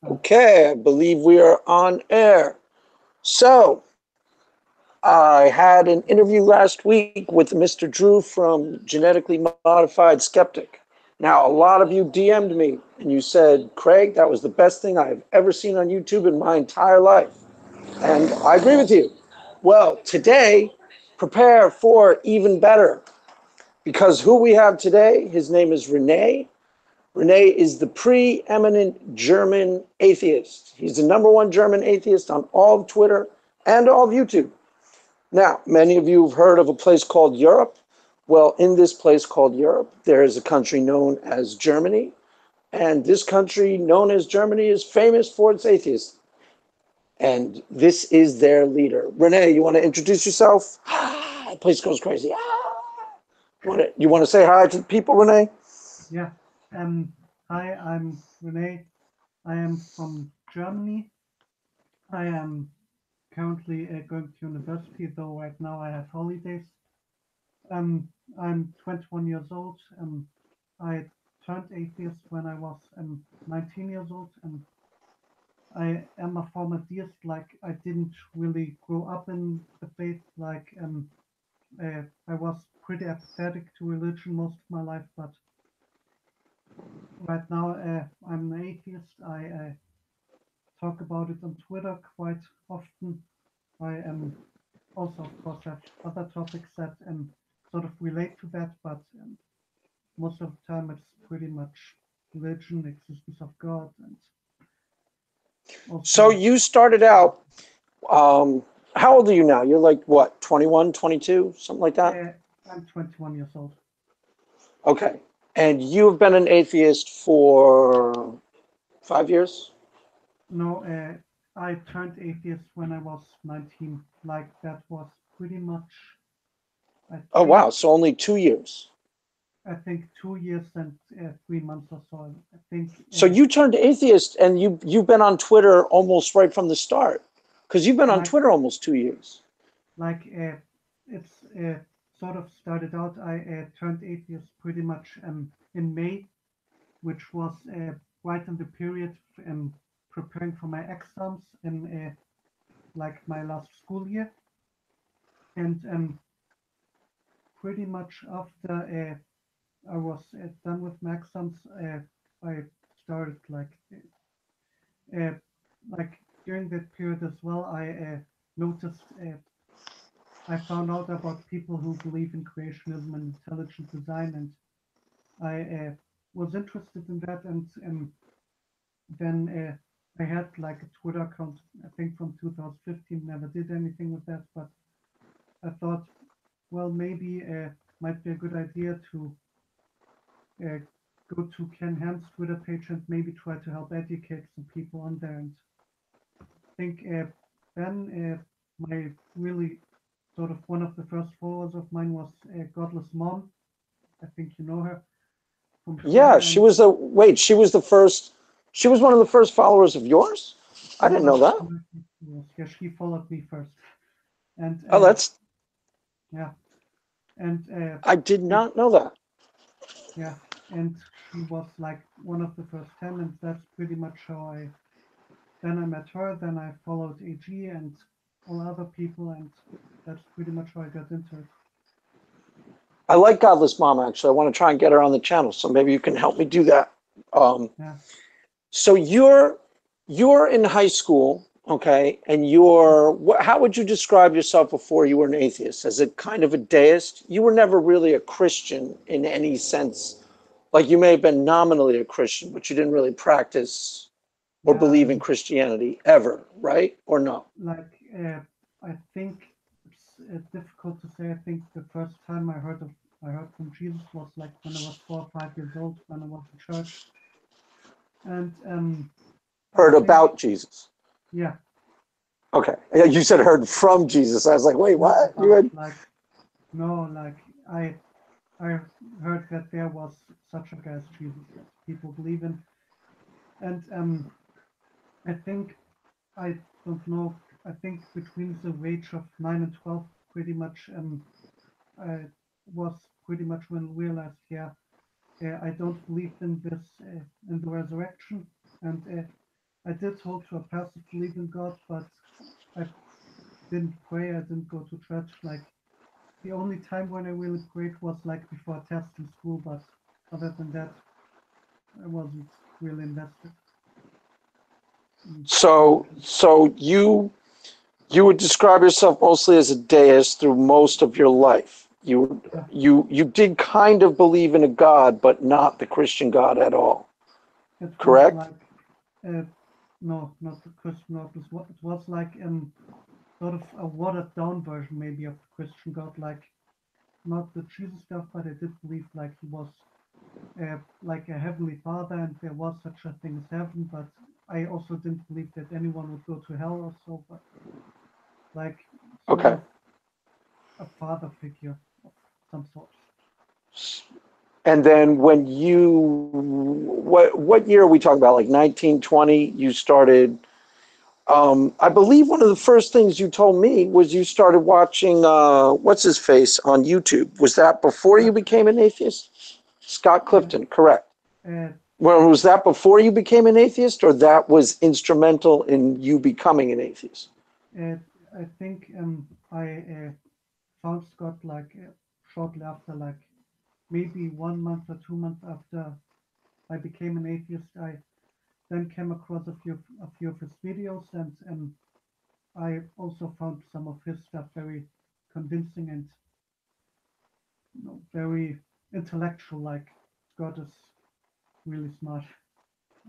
Okay, I believe we are on air. So, I had an interview last week with Mr. Drew from Genetically Modified Skeptic. Now, a lot of you DM'd me and you said, Craig, that was the best thing I've ever seen on YouTube in my entire life. And I agree with you. Well, today, prepare for even better because who we have today, his name is Rene. Rene is the preeminent German atheist. He's the number one German atheist on all of Twitter and all of YouTube. Now, many of you have heard of a place called Europe. Well, in this place called Europe, there is a country known as Germany. And this country known as Germany is famous for its atheists. And this is their leader. Rene, you want to introduce yourself? The place goes crazy. You want to say hi to the people, Rene? Yeah. Hi, I'm Rene. I am from Germany. I am currently going to university, though right now I have holidays. I'm 21 years old. I turned atheist when I was 19 years old, and I am a former deist. Like I didn't really grow up in the faith. I was pretty apathetic to religion most of my life, but right now I'm an atheist. I talk about it on Twitter quite often. I also, of course, have other topics that sort of relate to that, but most of the time it's pretty much religion, existence of God, and So also you started out, how old are you now? You're like what, 21, 22, something like that? uh, I'm 21 years old. Okay. And you've been an atheist for 5 years? No, I turned atheist when I was 19. Like that was pretty much, I Oh, think, wow. So only 2 years. 2 years and 3 months or so. I think, So you turned atheist and you've been on Twitter almost right from the start because you've been on like Twitter almost 2 years. like it's sort of started out. I turned atheist pretty much in May, which was right in the period preparing for my exams in like my last school year, and pretty much after I was done with my exams, I started uh, like during that period as well. I noticed. I found out about people who believe in creationism and intelligent design, and I was interested in that. And then I had like a Twitter account, I think from 2015. Never did anything with that, but I thought, well, maybe might be a good idea to uh, go to Ken Ham's Twitter page and maybe try to help educate some people on there. And I think then my really sort of one of the first followers of mine was Godless Mom. I think you know her from Yeah, Twitter. she And was the, wait, she was the first, she was one of the first followers of yours? I yeah, didn't know that's that. correct. Yes, yeah, she followed me first. And Oh, yeah, and I did it, not know that. yeah, and she was like one of the first 10, and that's pretty much how I. Then I met her. Then I followed AG and all other people, and that's pretty much how I got into it. I like Godless Mom, actually. I want to try and get her on the channel, so maybe you can help me do that. Um, Yeah, so you're in high school, okay, and how would you describe yourself before you were an atheist? As a kind of a deist? You were never really a Christian in any sense. Like you may have been nominally a Christian, but you didn't really practice or yeah. believe in Christianity ever, right? Or no? Like I think it's difficult to say. I think the first time I heard from Jesus was like when I was 4 or 5 years old when I was in church, and I Heard think about Jesus. yeah, Okay. Yeah, you said heard from Jesus. I was like, wait, not what? You about had like no like I heard that there was such a guy as Jesus that people believe in, and I think I don't know. I think between the age of 9 and 12, pretty much I was pretty much when I realized, yeah, I don't believe in this in the resurrection, and I did hold to a passive belief in God, but I didn't pray. I didn't go to church. Like the only time when I really prayed was like before a test in school, but other than that, I wasn't really invested in So, religion. you would describe yourself mostly as a deist through most of your life. Yeah, You did kind of believe in a God, but not the Christian God at all. it was Correct? like uh, no, not the Christian God. It was like sort of a watered down version maybe of the Christian God, like not the Jesus stuff, but I did believe like he was like a heavenly father and there was such a thing as heaven, but I also didn't believe that anyone would go to hell or so, but like sort Okay. of a father figure of some sort. And then when what year are we talking about? Like 1920, you started. I believe one of the first things you told me was you started watching what's his face on YouTube. Was that before Yeah, you became an atheist? Scott uh, Clifton, correct. uh, Well, was that before you became an atheist, or that was instrumental in you becoming an atheist? uh, I think I found Scott like shortly after, like maybe 1 month or 2 months after I became an atheist. I then came across a few of his videos, and I also found some of his stuff very convincing and very intellectual. Like Scott is really smart,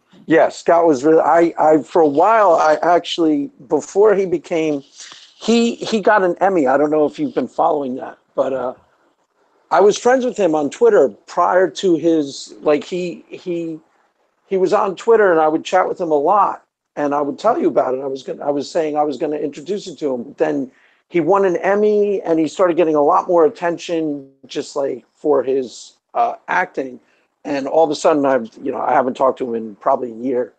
I think. Yeah, Scott was really. I for a while, I actually before he became, he got an Emmy. I don't know if you've been following that, but I was friends with him on Twitter prior to his like he was on Twitter and I would chat with him a lot and I would tell you about it. I was saying I was gonna introduce you to him. But then he won an Emmy and he started getting a lot more attention just like for his acting. And all of a sudden I haven't talked to him in probably a year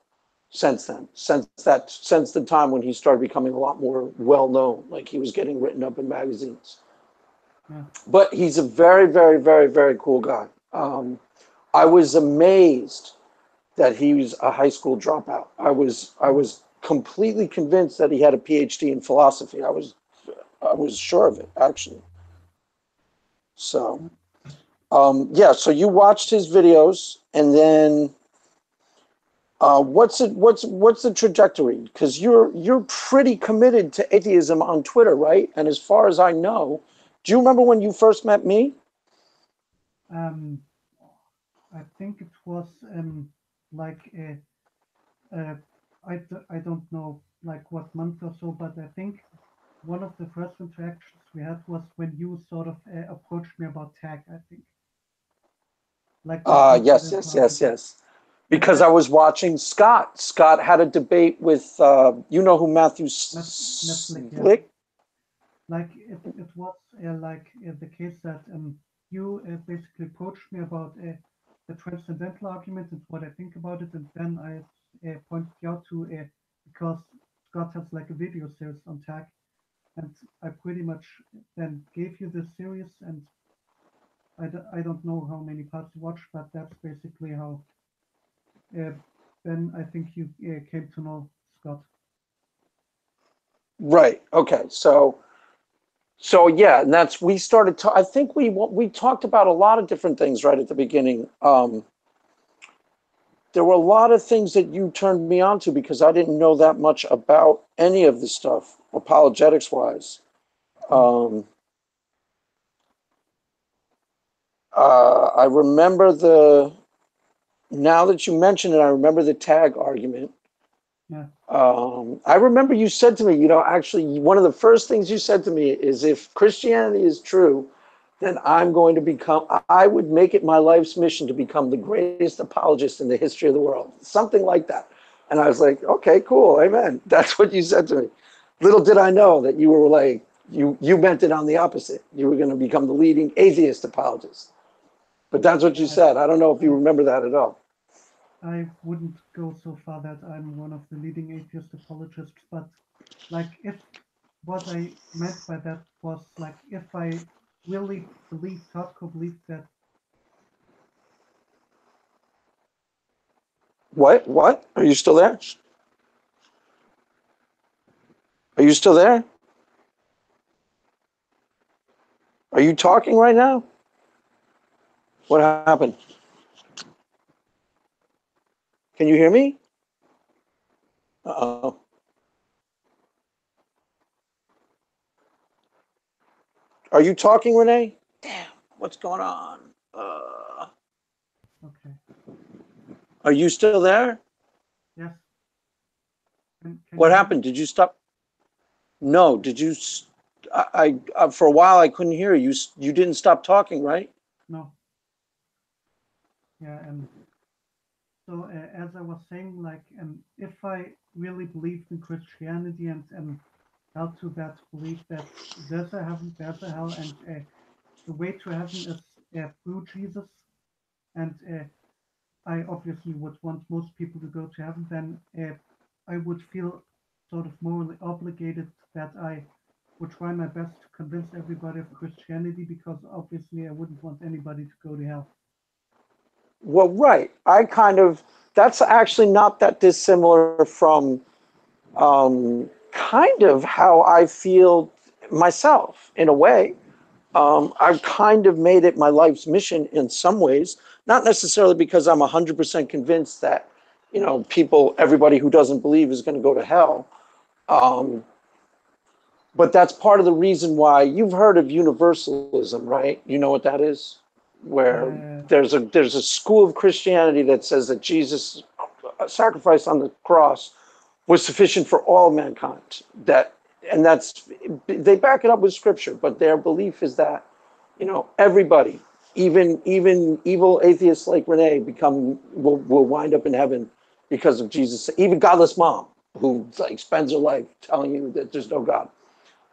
since then. Since the time when he started becoming a lot more well known. Like he was getting written up in magazines. Yeah, But he's a very, very, very, very cool guy. I was amazed that he was a high school dropout. I yeah. was completely convinced that he had a PhD in philosophy. I was sure of it actually. So Yeah. yeah, so you watched his videos, and then what's the trajectory? Because you're pretty committed to atheism on Twitter, right? And as far as I know, do you remember when you first met me? Um, I think it was like uh, I don't know like what month or so, but I think one of the first interactions we had was when you sort of approached me about tag. I think like the Yes, transcendental yes, yes, argument, yes. and Because I that's was watching Scott. Scott had a debate with you know who Matthew Netflix. Yeah, Slick. like it was like the case that you basically approached me about the transcendental argument and what I think about it, and then I pointed you out to because Scott has like a video series on tag, and I pretty much then gave you this series, and I don't know how many parts you watched, but that's basically how uh, then I think you came to know Scott. Right. Okay. So yeah, and that's we started. I think we talked about a lot of different things right at the beginning. There were a lot of things that you turned me on to because I didn't know that much about any of the stuff apologetics wise. Mm, Um, I remember the now that you mention it, I remember the tag argument. yeah, I remember you said to me, actually, one of the first things you said to me is if Christianity is true, then I would make it my life's mission to become the greatest apologist in the history of the world. Something like that. And I was like, okay, cool. Amen. That's what you said to me. Little did I know that you were like, you meant it on the opposite. You were going to become the leading atheist apologist. But that's what you yeah. said. I don't know if you I remember that at all. I wouldn't go so far that I'm one of the leading atheist apologists, but like if what I meant by that was like if I really believed, hardcore believed that What? What? Are you still there? Are you still there? Are you talking right now? What happened? Can you hear me? Uh-oh. Are you talking, Rene? Damn, what's going on? Okay. Are you still there? Yes. Can What you hear me? happened? Did you stop? No. Did you? For a while I couldn't hear you. You didn't stop talking, right? No. Yeah. So as I was saying, like, if I really believed in Christianity and held to that belief that there's a heaven, there's a hell, and the way to heaven is through Jesus, and I obviously would want most people to go to heaven, then I would feel sort of morally obligated that I would try my best to convince everybody of Christianity because obviously I wouldn't want anybody to go to hell. Well, right. That's actually not that dissimilar from kind of how I feel myself in a way. I've kind of made it my life's mission in some ways, not necessarily because I'm 100% convinced that, everybody who doesn't believe is going to go to hell. Um, but that's part of the reason why you've heard of universalism, right? You know what that is? Where Uh, there's a school of Christianity that says that Jesus' sacrifice on the cross was sufficient for all mankind. And that's, they back it up with scripture, but their belief is that, everybody, even evil atheists like Rene, will wind up in heaven because of Jesus. Even godless mom, who like spends her life telling you that there's no God,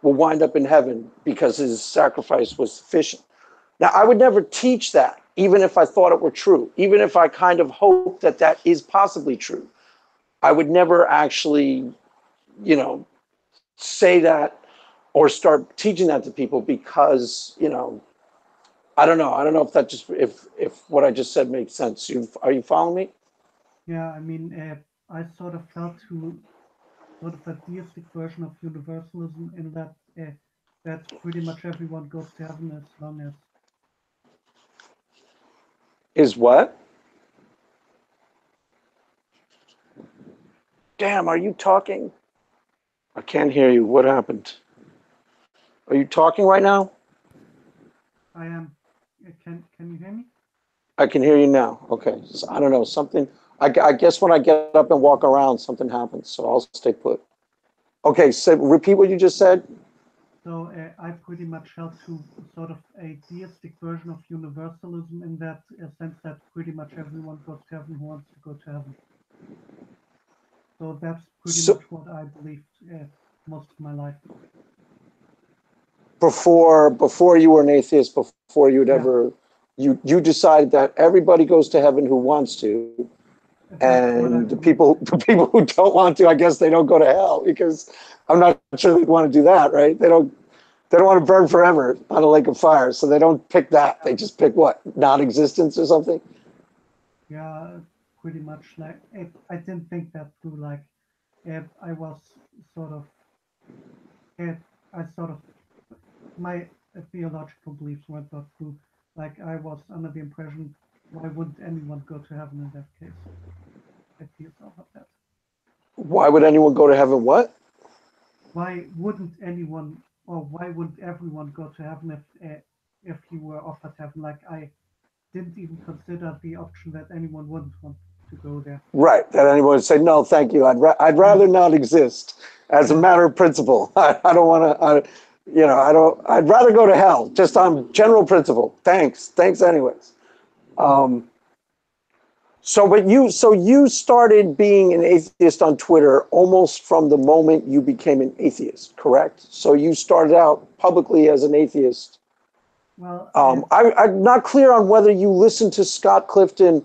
will wind up in heaven because his sacrifice was sufficient. Now, I would never teach that, even if I thought it were true, even if I kind of hope that that is possibly true. I would never actually, say that or start teaching that to people because, I don't know. I don't know if that just if what I just said makes sense. Are you following me? yeah, I mean, I sort of felt to sort of a deistic version of universalism in that that pretty much everyone goes to heaven as long as Is what? Damn, are you talking? I can't hear you. What happened? Are you talking right now? I am. Can you hear me? I can hear you now. Okay. So, I don't know. Something. I guess when I get up and walk around, something happens. So I'll stay put. Okay. So repeat what you just said. So I pretty much held to sort of a deistic version of universalism in that sense that pretty much everyone goes to heaven who wants to go to heaven. So that's pretty So much what I believed most of my life. before you were an atheist, before you'd Yeah, ever you decided that everybody goes to heaven who wants to, that's what I and the believed. people the people who don't want to, I guess they don't go to hell because I'm not sure they'd want to do that, right? They don't want to burn forever on a lake of fire, so they don't pick that. Yeah, They just pick what, non-existence or something. yeah, pretty much like I didn't think that through. Like I was sort of, uh, I sort of my theological beliefs weren't thought through. Like I was under the impression, why wouldn't anyone go to heaven in that case? I feel so about that. Why would anyone go to heaven? What? Why wouldn't anyone, or why wouldn't everyone go to heaven if you were offered heaven? Like I didn't even consider the option that anyone wouldn't want to go there. Right? That anyone would say no, thank you. I'd Yeah, rather not exist as a yeah, matter of principle. I don't want to. I don't. I'd rather go to hell just on general principle. Thanks, anyways. yeah. So you started being an atheist on Twitter almost from the moment you became an atheist, correct? So you started out publicly as an atheist. Well, I'm not clear on whether you listened to Scott Clifton,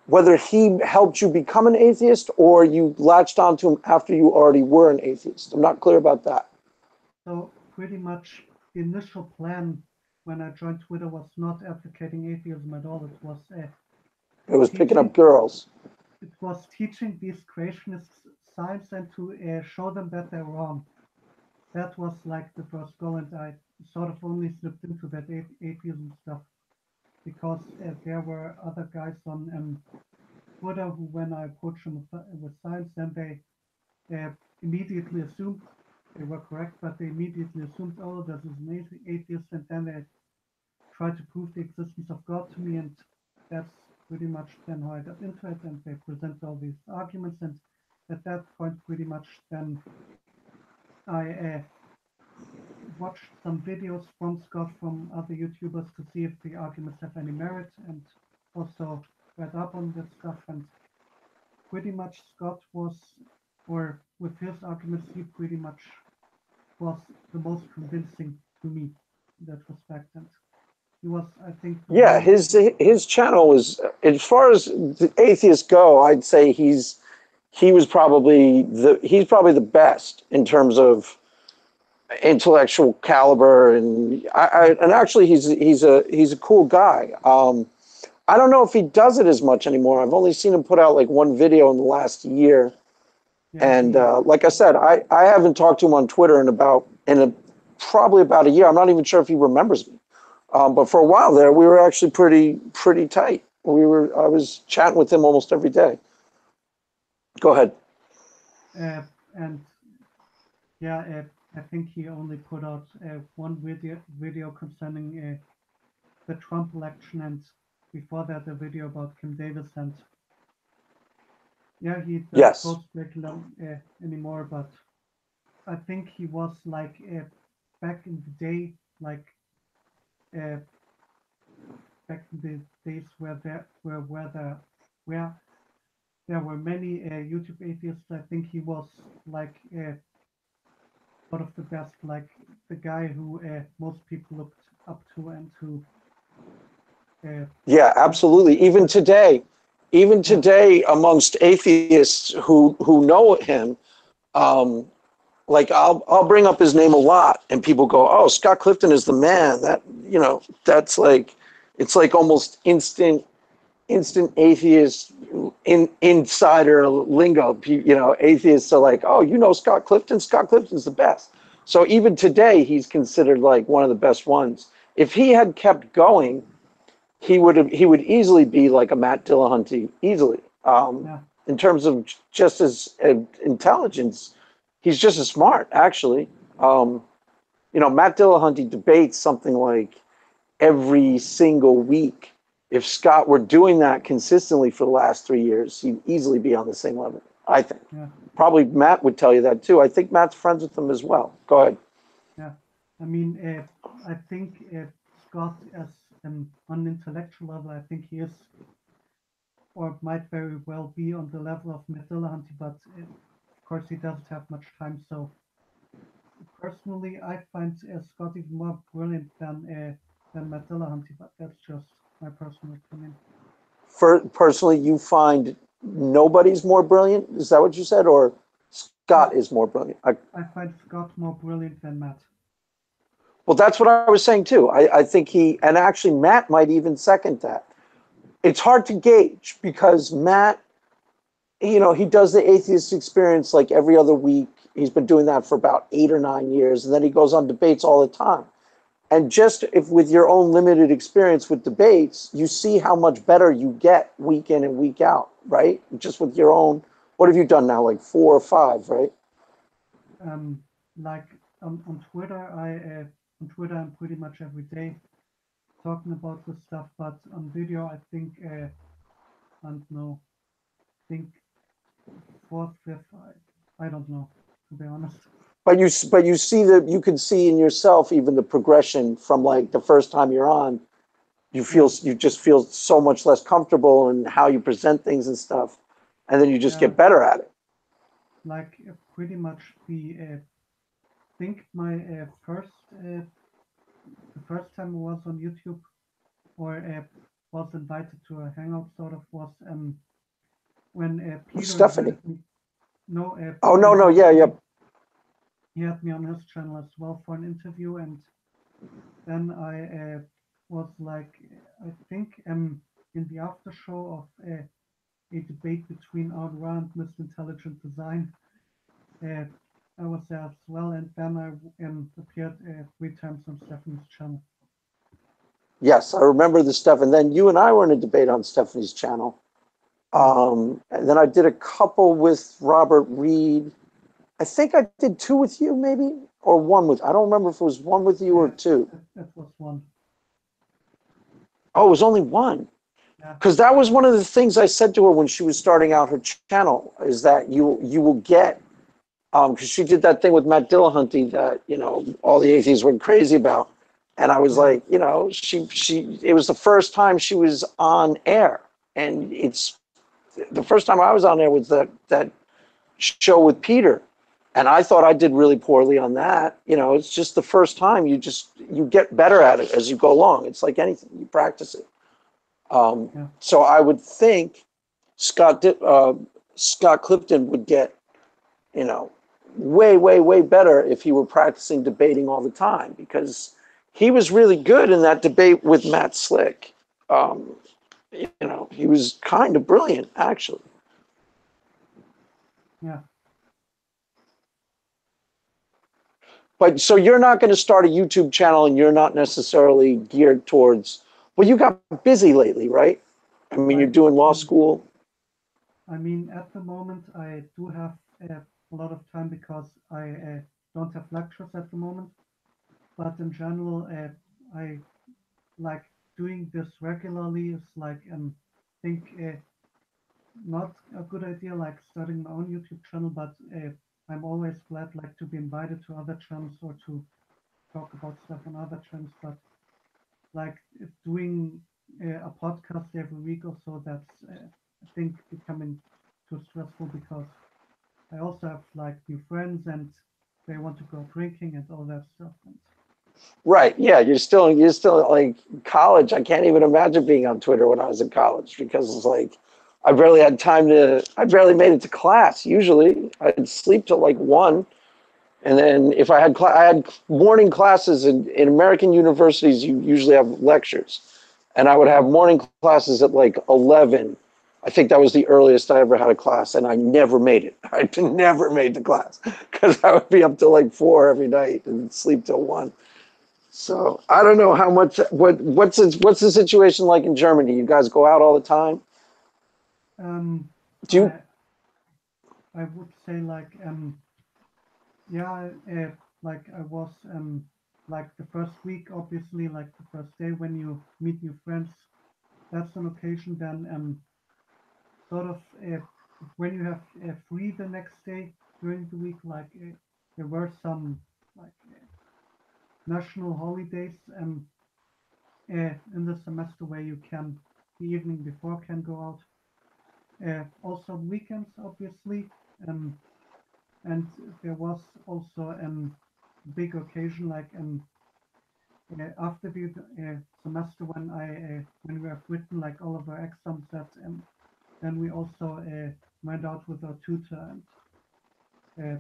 whether he helped you become an atheist or you latched onto him after you already were an atheist. I'm not clear about that. so pretty much the initial plan when I joined Twitter was not advocating atheism at all. It was picking up Teaching girls. it was teaching these creationist science and to show them that they're wrong. that was like the first goal, and I sort of only slipped into that atheism stuff because there were other guys on Twitter who, when I approached them with science, then they immediately assumed they were correct, but they immediately assumed, oh, this is an atheist, and then they tried to prove the existence of God to me, and that's pretty much then how I got into it, and they present all these arguments, and at that point, pretty much then I watched some videos from Scott from other YouTubers to see if the arguments have any merit, and also read up on this stuff, and pretty much Scott was, or with his arguments, he pretty much was the most convincing to me in that respect, and he was, I think, the Yeah, one. his channel is, as far as the atheists go, I'd say he's probably the best in terms of intellectual caliber, and and actually he's a cool guy. I don't know if he does it as much anymore. I've only seen him put out like one video in the last year, Yeah, and like I said, I haven't talked to him on Twitter probably about a year. I'm not even sure if he remembers me. But for a while there, we were actually pretty tight. I was chatting with him almost every day. Go ahead. and yeah, I think he only put out one video concerning the Trump election, and before that, a video about Kim Davis, and yeah, he doesn't Yes. post regular anymore, but I think he was like back in the day, like uh, back in the days where there were many YouTube atheists. I think he was like one of the best, like the guy who most people looked up to, and who uh, Yeah, absolutely. Even yeah, today, amongst atheists who know him, um, like I'll bring up his name a lot, and people go, "Oh, Scott Clifton is the man." That's like it's like almost instant atheist insider lingo. Atheists are like, "Oh, you know Scott Clifton? Scott Clifton's the best." So even today, he's considered like one of the best ones. If he had kept going, he would easily be like a Matt Dillahunty, easily. yeah, In terms of just as intelligence, he's just as smart, actually. Matt Dillahunty debates something like every single week. If Scott were doing that consistently for the last 3 years, he'd easily be on the same level, I think. yeah, Probably Matt would tell you that too. I think Matt's friends with him as well. Go ahead. yeah. I mean, I think Scott, as on an intellectual level, I think he is, or might very well be on the level of Dillahunty, but of course he doesn't have much time. So personally, I find Scott even more brilliant than Matt Dillahunty, but that's just my personal opinion. Personally, you find nobody's more brilliant? Is that what you said? Or Yeah, Scott is more brilliant? I find Scott more brilliant than Matt. Well, that's what I was saying too. I think and actually Matt might even second that. It's hard to gauge because Matt, he does the atheist experience like every other week. He's been doing that for about 8 or 9 years, and then he goes on debates all the time. And just if with your own limited experience with debates, you see how much better you get week in and week out, right? Just with your own, what have you done now? Like 4 or 5, right? Like on Twitter, I'm pretty much every day talking about this stuff, but on video, I think I don't know, think fourth, fifth, I don't know, to be honest. But you see that you can see in yourself even the progression from like the first time you're on. Yeah, You just feel so much less comfortable in how you present things and stuff, and then you just yeah, get better at it. like pretty much think my the first time I was on YouTube or was invited to a hangout sort of was when Peter Stephanie. invited me. No, Oh Peter no, no, invited yeah, yeah. me. He had me on his channel as well for an interview, and then I was like, I think in the after show of a debate between Audra and Mr. Intelligent Design. Uh, I was there as well, and then I appeared 3 times on Stephanie's channel. Yes, I remember the stuff. And then you and I were in a debate on Stephanie's channel. Yes, And then I did a couple with Robert Reed. I think I did two with you, maybe, or one with. I don't remember if it was one with you or two. that was one. Oh, it was only one. Yeah, Because that was one of the things I said to her when she was starting out her channel, is that you will get, because she did that thing with Matt Dillahunty that all the atheists went crazy about, and I was yeah, like, she it was the first time she was on air, and it's the first time I was on air was that show with Peter, and I thought I did really poorly on that. It's just the first time you get better at it as you go along. It's like anything, you practice it. yeah, So I would think Scott Clifton would get, way, way, way better if he were practicing debating all the time, because he was really good in that debate with Matt Slick. Um, he was kind of brilliant, actually. yeah. But so you're not going to start a YouTube channel, and you're not necessarily geared towards. Well, you got busy lately, right? I mean, you're Right. doing law school. I mean, at the moment, I do have a lot of time because I don't have lectures at the moment. But in general, I like doing this regularly is like think not a good idea, like starting my own YouTube channel. But I'm always glad like to be invited to other channels or to talk about stuff on other channels. But like doing a podcast every week or so, that's I think becoming too stressful because I also have like new friends and they want to go drinking and all that stuff. And Right. Yeah. You're still like college. I can't even imagine being on Twitter when I was in college, because it's like I barely made it to class. Usually I'd sleep till like 1. And then if I had morning classes in American universities, you usually have lectures, and I would have yeah, morning classes at like 11. I think that was the earliest I ever had a class, and I never made it. I never made the class because I would be up till like 4 every night and sleep till 1. So I don't know how much. What's the situation like in Germany? You guys go out all the time? um, Do you? I I would say like yeah, like I was like the first week, obviously, like the first day when you meet new friends, that's an occasion. Then sort of when you have free the next day during the week, like there were some like national holidays in the semester where you can the evening before can go out. Also weekends, obviously, um, and there was also big occasion like after the semester when we have written like all of our exams that then we also went out with our tutor and uh,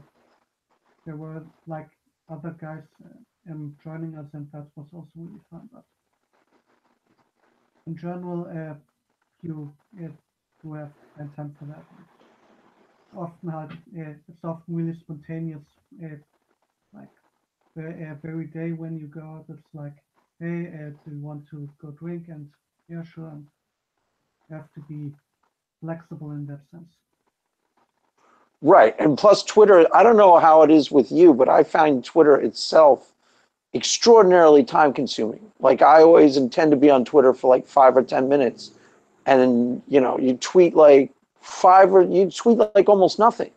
there were like other guys joining us and that was also really fun. But in general, you do have time for that. And it's often really spontaneous. Like the very day when you go out, it's like, hey, do you want to go drink? And yeah, sure. And you have to be flexible in that sense. Right. And plus Twitter, I don't know how it is with you, but I find Twitter itself extraordinarily time consuming. Like I always intend to be on Twitter for like 5 or 10 minutes. And then, you tweet like almost nothing.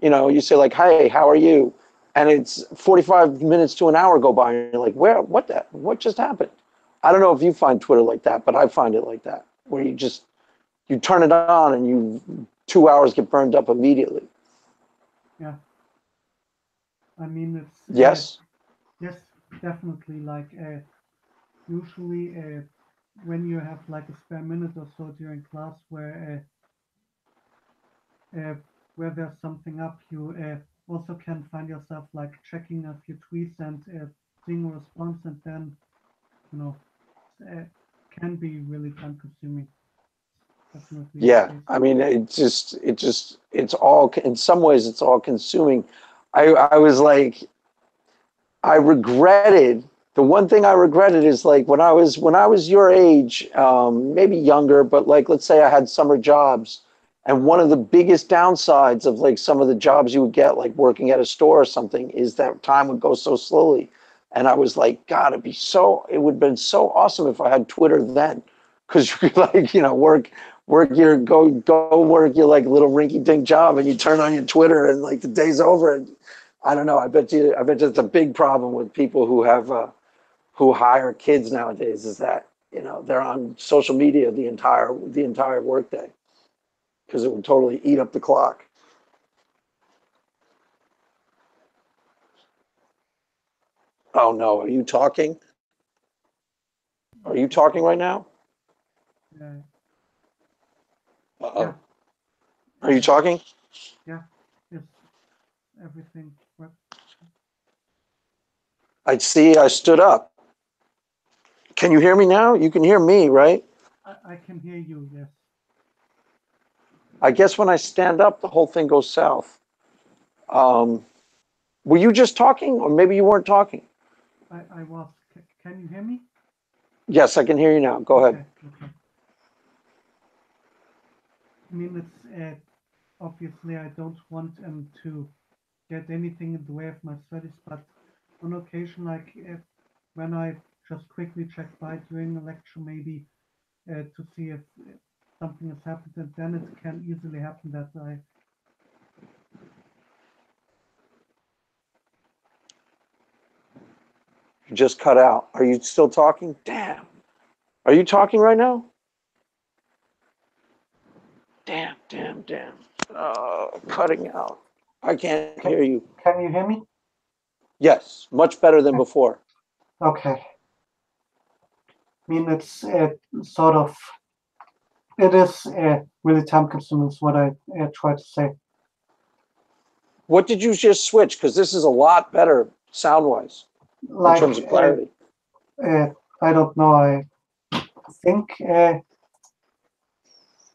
You say like, hey, how are you? And it's 45 minutes to an hour go by and you're like, what just happened? I don't know if you find Twitter like that, but I find it like that, where you turn it on and 2 hours get burned up immediately. Yeah, I mean it's Yes. yes, definitely. Like usually when you have like a spare minute or so during class uh, where there's something up, you also can find yourself like checking a few tweets and seeing a response, and then you know uh, can be really time consuming. Definitely the Yeah. case. I mein, it's all, in some ways, it's all consuming. I was like, I regretted the one thing I regretted is like when I was your age, maybe younger, but like let's say I had summer jobs, and one of the biggest downsides of like some of the jobs you would get, like working at a store or something, is that time would go so slowly. And I was like, God, it would have been so awesome if I had Twitter then, because you could like go work your like little rinky dink job, and you turn on your Twitter, and like the day's over, and I don't know. I bet you it's a big problem with people who have who hire kids nowadays is that they're on social media the entire workday because it would totally eat up the clock. Oh no, are you talking? Are you talking right now? Uh, yeah, Uh-oh. Are you talking? yeah. Is everything work? I see. I stood up. Can you hear me now? You can hear me, right? I can hear you. Yes. I guess when I stand up, the whole thing goes south. Um, were you just talking, or maybe you weren't talking? I was. Can you hear me? Yes, I can hear you now. Go ahead. Okay. Okay. I mean, it's obviously I don't want to get anything in the way of my studies, but on occasion, like when I just quickly check by during a lecture, maybe to see if something has happened, and then it can easily happen that I. You just cut out. Are you still talking? Damn. Are you talking right now? Damn, damn, damn. Cutting out. I can't Can, hear you. can you hear me? Yes, much better than before. Okay. I mean, it's sort of. It is really time consuming, is what I try to say. What did you just switch? Because this is a lot better sound wise in Like, terms of clarity. I don't know. I think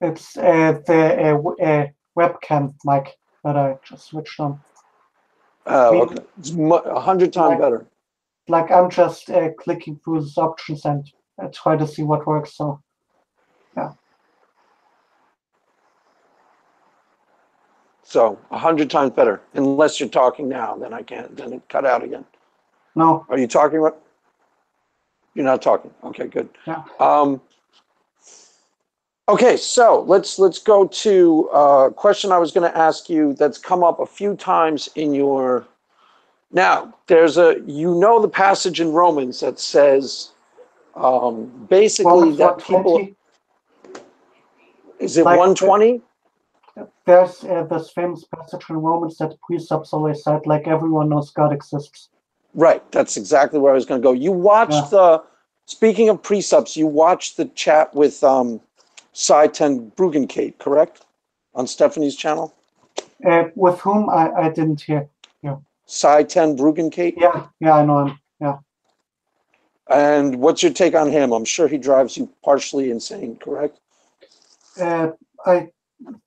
it's the webcam mic that I just switched on. I Oh, mean, okay. It's 100 times like better. I'm just clicking through these options and try to see what works. So yeah, So 100 times better. Unless you're talking now, then I can't. Then it cut out again. no, Are you talking? You're not talking. Okay, good. yeah. Um, okay, so let's go to a question I was going to ask you that's come up a few times in your. Now, the passage in Romans that says basically Romans that people, 1:20, is it like 120? there's this famous passage in Romans that precepts always said, like everyone knows God exists. Right, that's exactly where I was going to go. Yeah. Speaking of precepts, you watched the chat with Cy Ten Bruggencate, correct? On Stephanie's channel? With whom I didn't hear. Yeah. Cy Ten Bruggencate? Yeah, I know him. Yeah. And what's your take on him? I'm sure he drives you partially insane, correct? I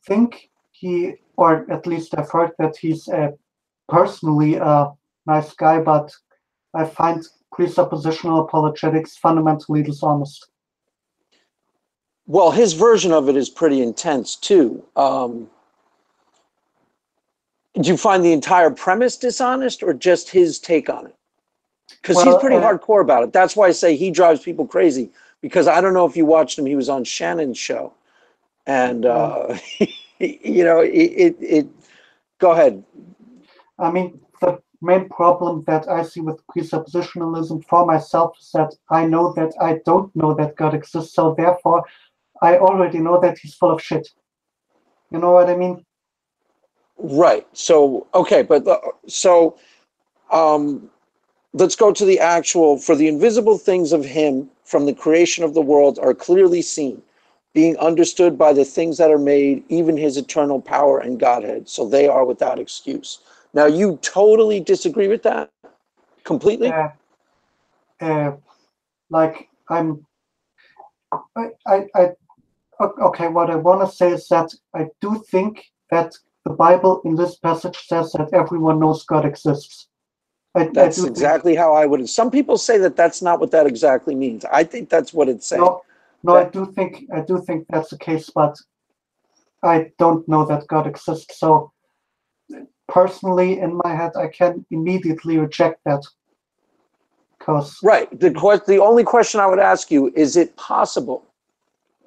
think he, or at least I've heard that he's personally a nice guy, but I find presuppositional apologetics fundamentally dishonest. Well, his version of it is pretty intense too. Do you find the entire premise dishonest or just his take on it? Because he's Well, pretty hardcore about it. That's why I say he drives people crazy. Because I don't know if you watched him, he was on Shannon's show. And, go ahead. I mean, the main problem that I see with presuppositionalism for myself is that I know that I don't know that God exists, so therefore I already know that he's full of shit. You know what I mean? Right. So, okay. Um, let's go to the actual. For the invisible things of him from the creation of the world are clearly seen, being understood by the things that are made, even his eternal power and Godhead. So they are without excuse. Now, you totally disagree with that completely? Uh, uh, like I okay. What I want to say is that I do think that the Bible in this passage says that everyone knows God exists. I That's do think exactly how I would. Some people say that that's not what that exactly means. I think that's what it's saying. no, That I do think that's the case, but I don't know that God exists. So personally, in my head, I can immediately reject that because right. The only question I would ask you is: it possible?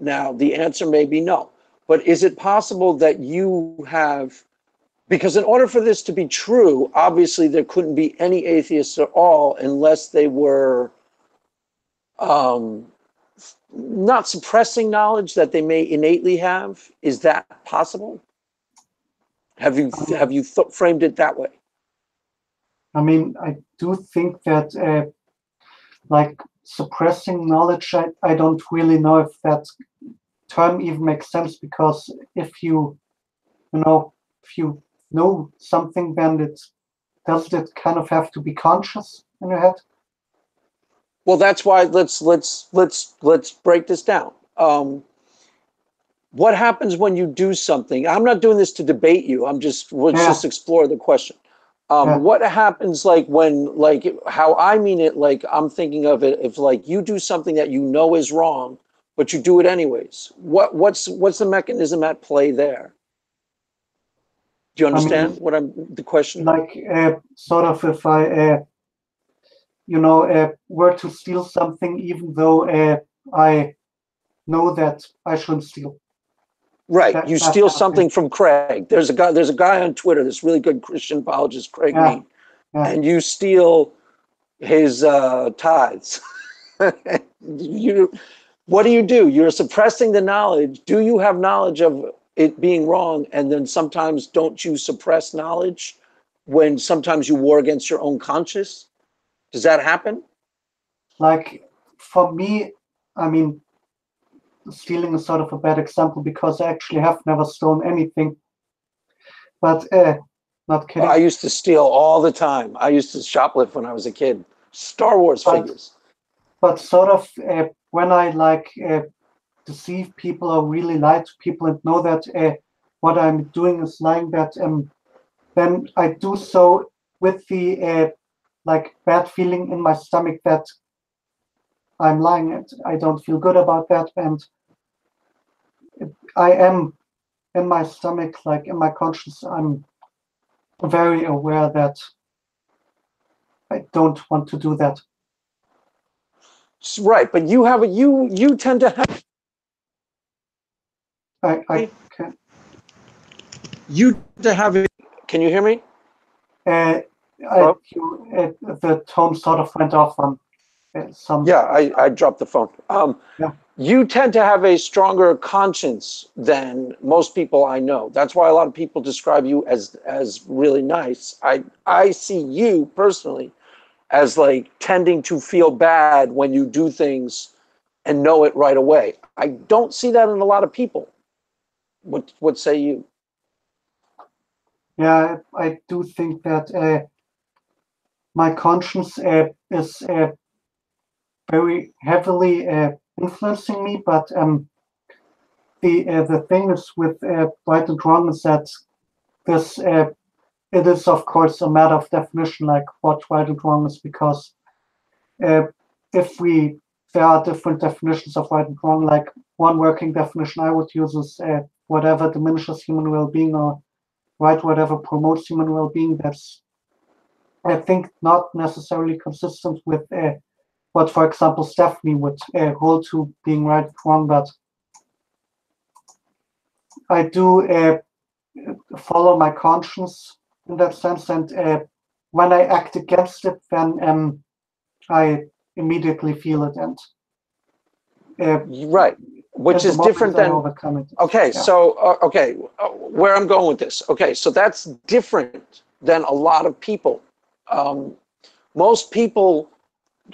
Now, the answer may be no, but is it possible that you have? Because in order for this to be true, obviously there couldn't be any atheists at all unless they were um, not suppressing knowledge that they may innately have. Is that possible? Have you framed it that way? I mean, I do think that like suppressing knowledge, I don't really know if that term even makes sense because if if you know something, then does it kind of have to be conscious in your head? Well, that's why let's break this down. What happens when you do something? I'm not doing this to debate you. Let's Yeah, just explore the question. yeah. What happens like when how I mean it, like I'm thinking of it, if like you do something that you know is wrong, but you do it anyways. What's the mechanism at play there? Do you I mean, understand what I'm the question? like sort of if I were to steal something, even though I know that I shouldn't steal. Right. That You that steal kind of thing. something from Craig. There's a guy on Twitter, this really good Christian apologist, Craig Yeah, Mean, yeah. and you steal his tithes. you What do? You're suppressing the knowledge. Do you have knowledge of it being wrong? And then sometimes don't you suppress knowledge when sometimes you war against your own conscience? Does that happen? Like for me, I mean, stealing is sort of a bad example because I actually have never stolen anything. But not I kidding. used to steal all the time. I used to shoplift when I was a kid. Star Wars But figures. sort of when I like deceive people or really lie to people and know that what I'm doing is lying, that then I do so with the like bad feeling in my stomach that I'm lying and I don't feel good about that, and I am in my stomach, like in my conscience, I'm very aware that I don't want to do that. Right, but you tend to have I can you to have it. Can you hear me? uh, Hello? the tone sort of went off on some. Yeah, I dropped the phone. Yeah, You tend to have a stronger conscience than most people I know. That's why a lot of people describe you as really nice. I see you personally as like tending to feel bad when you do things and know it right away. I don't see that in a lot of people. What say you? yeah, I do think that my conscience is very heavily influencing me, but the thing is with right and wrong is that this it is of course a matter of definition, like what right and wrong is, because uh, if we there are different definitions of right and wrong. Like one working definition I would use is whatever diminishes human well-being, or right whatever promotes human well-being. That's I think not necessarily consistent with what, for example, Stephanie would hold to being right and wrong, but I do follow my conscience in that sense, and when I act against it, then I immediately feel it, and Right, which in the is moment different I than overcome it. okay. Yeah, So where I'm going with this. Okay, so that's different than a lot of people. Um, Most people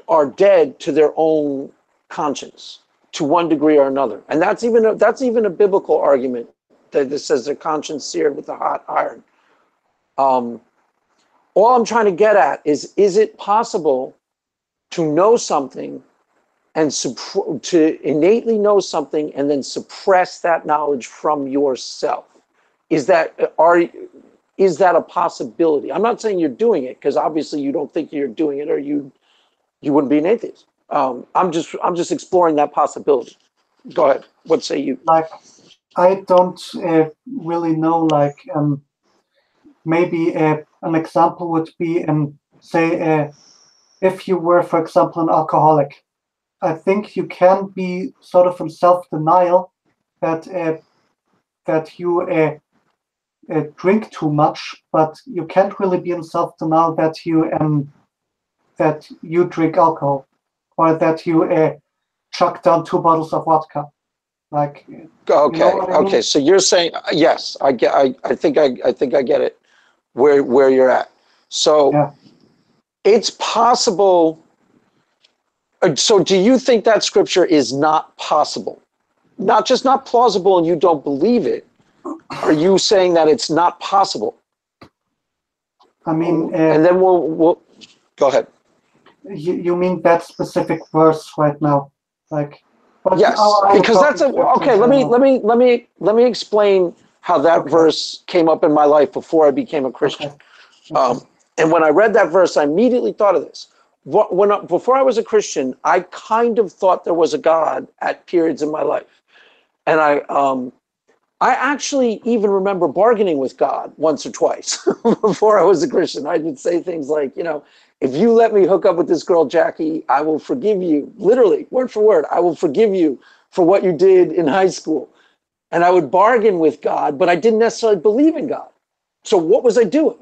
are dead to their own conscience to one degree or another, and that's even a biblical argument that says their conscience seared with a hot iron. Um, all I'm trying to get at is it possible to know something and to innately know something and then suppress that knowledge from yourself? is that a possibility? I'm not saying you're doing it, because obviously you don't think you're doing it, or you wouldn't be an atheist. I'm just exploring that possibility. Go ahead. What say you? Like, I don't really know. Like, maybe an example would be, say, if you were, for example, an alcoholic. I think you can be sort of in self-denial that you drink too much, but you can't really be in self-denial that you drink alcohol, or that you chuck down 2 bottles of vodka. Like, Okay, you know what I mean? okay. So you're saying yes. I get. I think I get it. Where you're at. So Yeah. it's possible. So do you think that scripture is not possible? Not just not plausible, and you don't believe it. Are you saying that it's not possible? I mean, And then we'll go ahead. you mean that specific verse right now, like? But Yes, are you because that's talking a scripture in okay. general? Let me explain how that Okay. verse came up in my life before I became a Okay. Christian. Okay. And when I read that verse, I immediately thought of this. Before I was a Christian, I kind of thought there was a God at periods in my life, and I actually even remember bargaining with God once or twice before I was a Christian. I would say things like, if you let me hook up with this girl, Jackie, I will forgive you. Literally, word for word, I will forgive you for what you did in high school. And I would bargain with God, but I didn't necessarily believe in God. So what was I doing?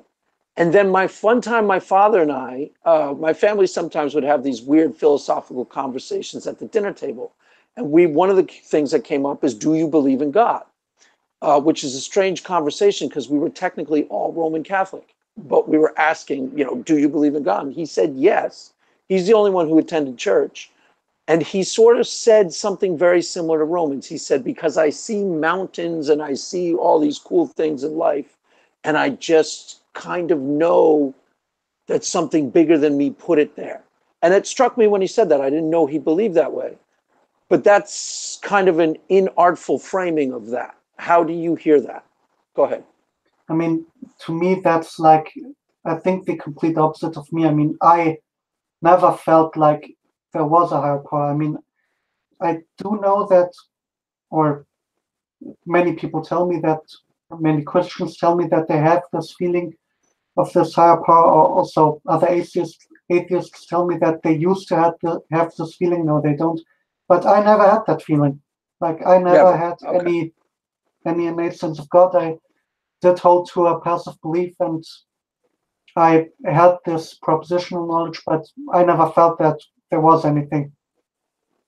And then my father and I, my family sometimes would have these weird philosophical conversations at the dinner table. And one of the things that came up is, do you believe in God? Which is a strange conversation, because we were technically all Roman Catholic, but we were asking, do you believe in God? And he said yes. He's the only one who attended church. And he sort of said something very similar to Romans. He said, because I see mountains and I see all these cool things in life, and I just kind of know that something bigger than me put it there. And it struck me when he said that. I didn't know he believed that way. But that's kind of an inartful framing of that. How do you hear that? Go ahead. I mean, to me, that's like, I think the complete opposite of me. I mean, I never felt like there was a higher power. I mean, I do know that, or many people tell me that, many Christians tell me that they have this feeling of this higher power, or also other atheists tell me that they used to have this feeling. No, they don't. But I never had that feeling. Like, I never had Okay. any innate sense of God. I did hold to a passive belief, and I had this propositional knowledge, but I never felt that there was anything.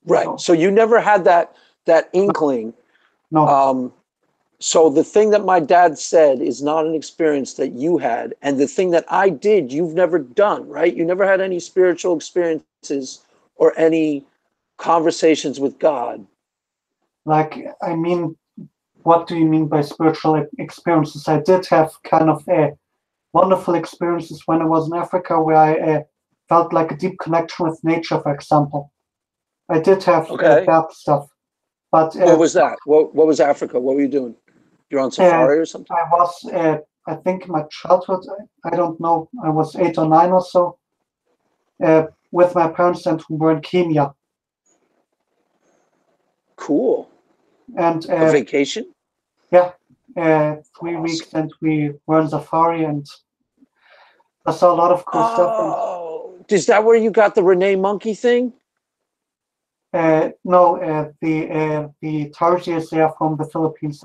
Right. So you never had that inkling. No. So the thing that my dad said is not an experience that you had, and the thing that I did, you've never done, right? You never had any spiritual experiences or any conversations with God. Like, I mean, what do you mean by spiritual experiences? I did have kind of wonderful experiences when I was in Africa, where I felt like a deep connection with nature, for example. I did have Okay. that stuff, but What was that? What was Africa? What were you doing? You're on safari or something? I was, I think, in my childhood, I don't know, I was 8 or 9 or so, with my parents, and we were in Kenya. Cool. And A vacation? yeah, 3 weeks, Awesome. and we were on safari, and I saw a lot of cool stuff. And Oh, is that where you got the Rene monkey thing? no, the tarsiers, they are from the Philippines.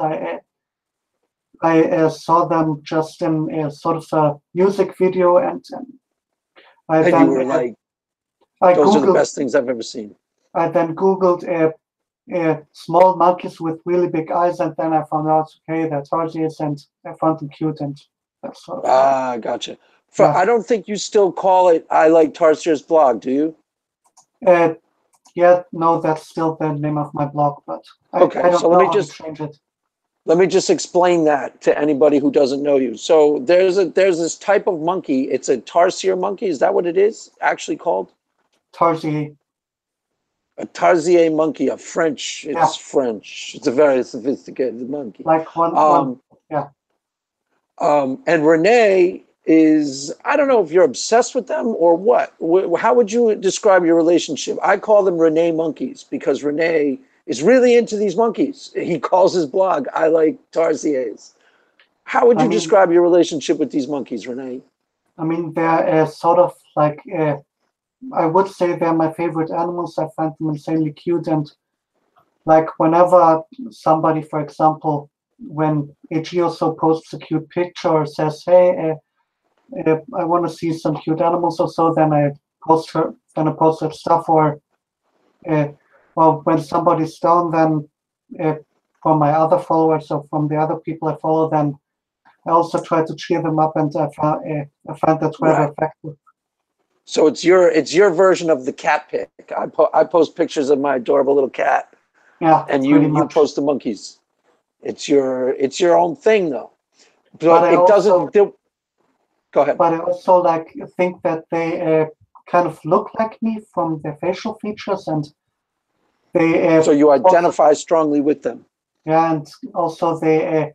I saw them just in a sort of a music video, and I And you then were like, I those are the googled best things I've ever seen. I then googled small monkeys with really big eyes, and then I found out, okay, they're tarsiers, and I found them cute, and that's sort of Ah, gotcha. yeah. I don't think you still call it I Like Tarsier's blog, do you? Uh, yeah, no, that's still the name of my blog, but I Okay, so don't know how to change it. let me just explain that to anybody who doesn't know you. So there's this type of monkey. It's a tarsier monkey. Is that what it is actually called? Tarsier. A tarsier monkey, a French. Yeah, It's French. It's a very sophisticated monkey. like one. Um, Yeah. And Rene is, I don't know if you're obsessed with them or what. How would you describe your relationship? I call them Rene monkeys because Rene is really into these monkeys. He calls his blog, I like Tarsiers. How would I you mean, describe your relationship with these monkeys, Rene? they're sort of like I would say they're my favorite animals. I find them insanely cute, and like whenever somebody, for example, when AG also posts a cute picture or says, "Hey, I want to see some cute animals," or so, then I post her stuff. Or uh, well, when somebody's down, then from my other followers or from the other people I follow, then I also try to cheer them up, and I find that's rather Right. effective. So it's your version of the cat pic. I post pictures of my adorable little cat, Yeah, and you pretty you much. post the monkeys. It's your own thing though. But But I it doesn't. also Go ahead. but I also like think that they kind of look like me from their facial features, and they So you also identify strongly with them. yeah, and also they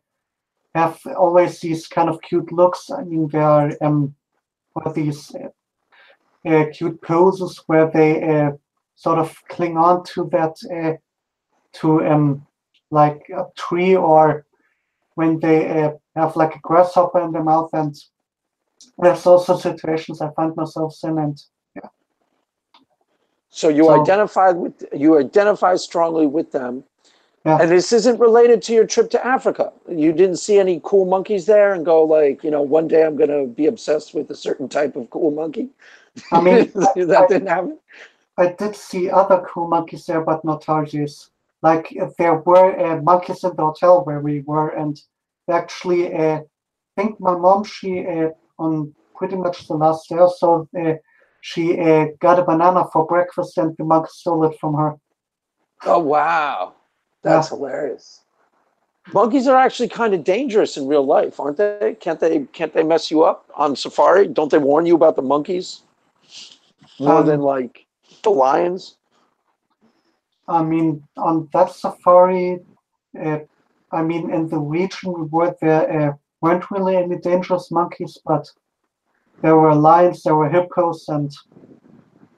have always these kind of cute looks. I mean, they are for these cute poses where they sort of cling on to that to like a tree, or when they have like a grasshopper in their mouth, and there's also situations I find myself in, and yeah, So so you identify strongly with them. yeah. And this isn't related to your trip to Africa. You didn't see any cool monkeys there and go like, one day I'm going to be obsessed with a certain type of cool monkey. I mean, That didn't happen. I did see other cool monkeys there, but not Tarsiers. Like there were monkeys in the hotel where we were, and actually, think my mom, she on pretty much the last day or so, she got a banana for breakfast, and the monkey stole it from her. Oh, wow. That's Yeah, hilarious. Monkeys are actually kind of dangerous in real life, aren't they? Can't they mess you up on safari? Don't they warn you about the monkeys more than um, like the lions? I mean, on that safari, uh, I mean, in the region we were, there weren't really any dangerous monkeys, but there were lions, there were hippos, and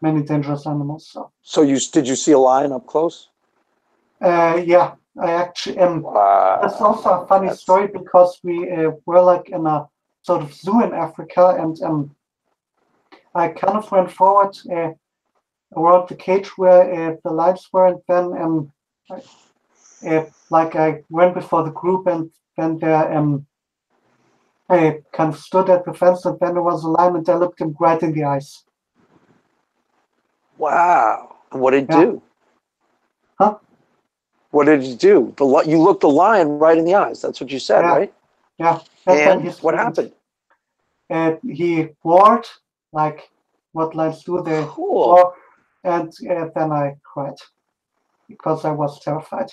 many dangerous animals. So, So did you see a lion up close? yeah, I actually That's also a Wow, funny that's story because we were like in a sort of zoo in Africa, and I kind of went forward around the cage where the lions were, and then like I went before the group, and then there I kind of stood at the fence, and then there was a lion, and I looked him right in the eyes. wow. And what did it Yeah, do? huh? What did it do? You looked the lion right in the eyes. That's what you said, Yeah, right? yeah. And then And he what screamed. happened? He roared like what lions do. They Cool. roar, and then I cried because I was terrified.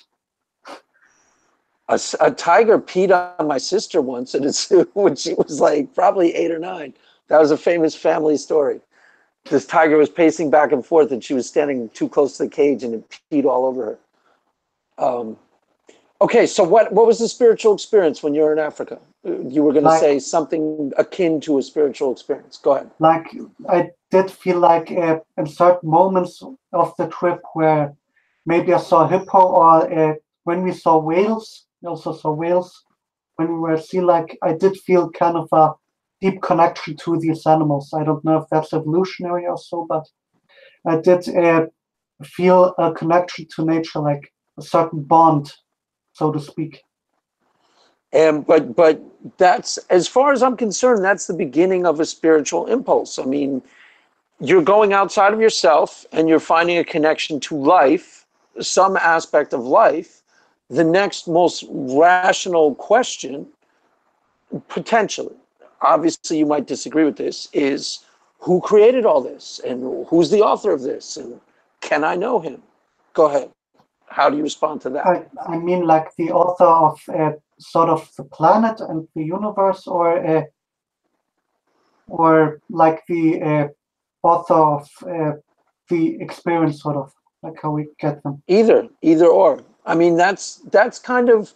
A tiger peed on my sister once at a zoo when she was like probably 8 or 9. That was a famous family story. This tiger was pacing back and forth, and she was standing too close to the cage, and it peed all over her. Um, okay, so what was the spiritual experience when you were in Africa? You were going to Like say something akin to a spiritual experience. Go ahead. like I did feel like in certain moments of the trip where maybe I saw a hippo, or when we saw whales, we also saw whales. When we were at sea, like I did feel kind of a deep connection to these animals. I don't know if that's evolutionary or so, but I did feel a connection to nature, like a certain bond, so to speak. And but that's, as far as I'm concerned, that's the beginning of a spiritual impulse. I mean, you're going outside of yourself and you're finding a connection to life, some aspect of life. The next most rational question, potentially, obviously you might disagree with this, is who created all this and who's the author of this and can I know him? Go ahead. How do you respond to that? I mean, like the author of sort of the planet and the universe, or like the author of the experience, sort of like how we get them. Either or. I mean, that's kind of,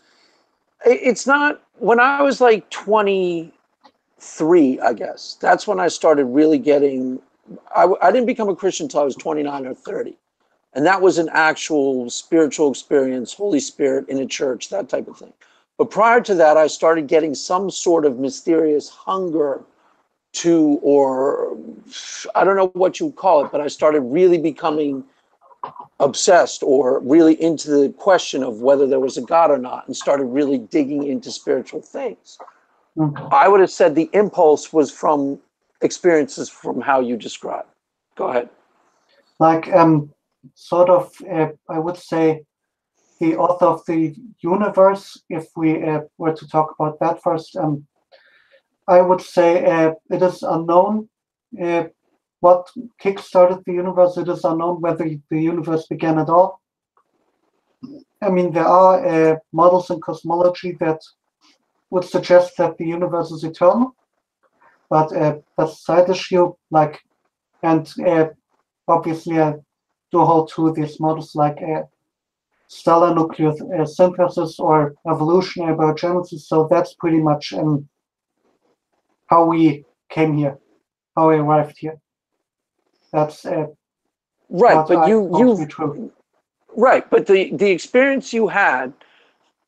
It's not, when I was like 23, I guess, that's when I started really getting, I didn't become a Christian until I was 29 or 30. And that was an actual spiritual experience, Holy Spirit in a church, that type of thing. But prior to that, I started getting some sort of mysterious hunger to, or I don't know what you would call it, but I started really becoming obsessed or really into the question of whether there was a God or not, and started really digging into spiritual things. Mm. I would have said the impulse was from experiences from how you described. Go ahead. Like sort of, I would say, the author of the universe. If we were to talk about that first, I would say it is unknown what kickstarted the universe. It is unknown whether the universe began at all. I mean, there are models in cosmology that would suggest that the universe is eternal, but that's a side issue. Like, and obviously, I do hold to these models like stellar nucleosynthesis or evolutionary biogenesis. So that's pretty much how we came here, how we arrived here. That's Right, what but I you hold to be you've true. right, but the experience you had,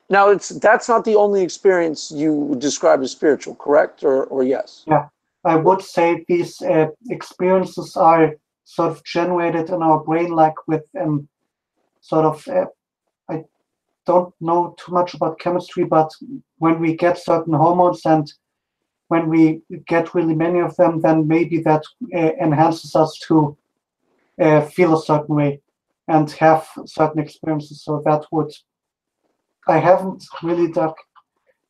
now that's not the only experience you describe as spiritual, correct? Or yes? Yeah, I would say these experiences are sort of generated in our brain, like with sort of. I don't know too much about chemistry, but when we get certain hormones and when we get really many of them, then maybe that enhances us to feel a certain way and have certain experiences. So that would, I haven't really dug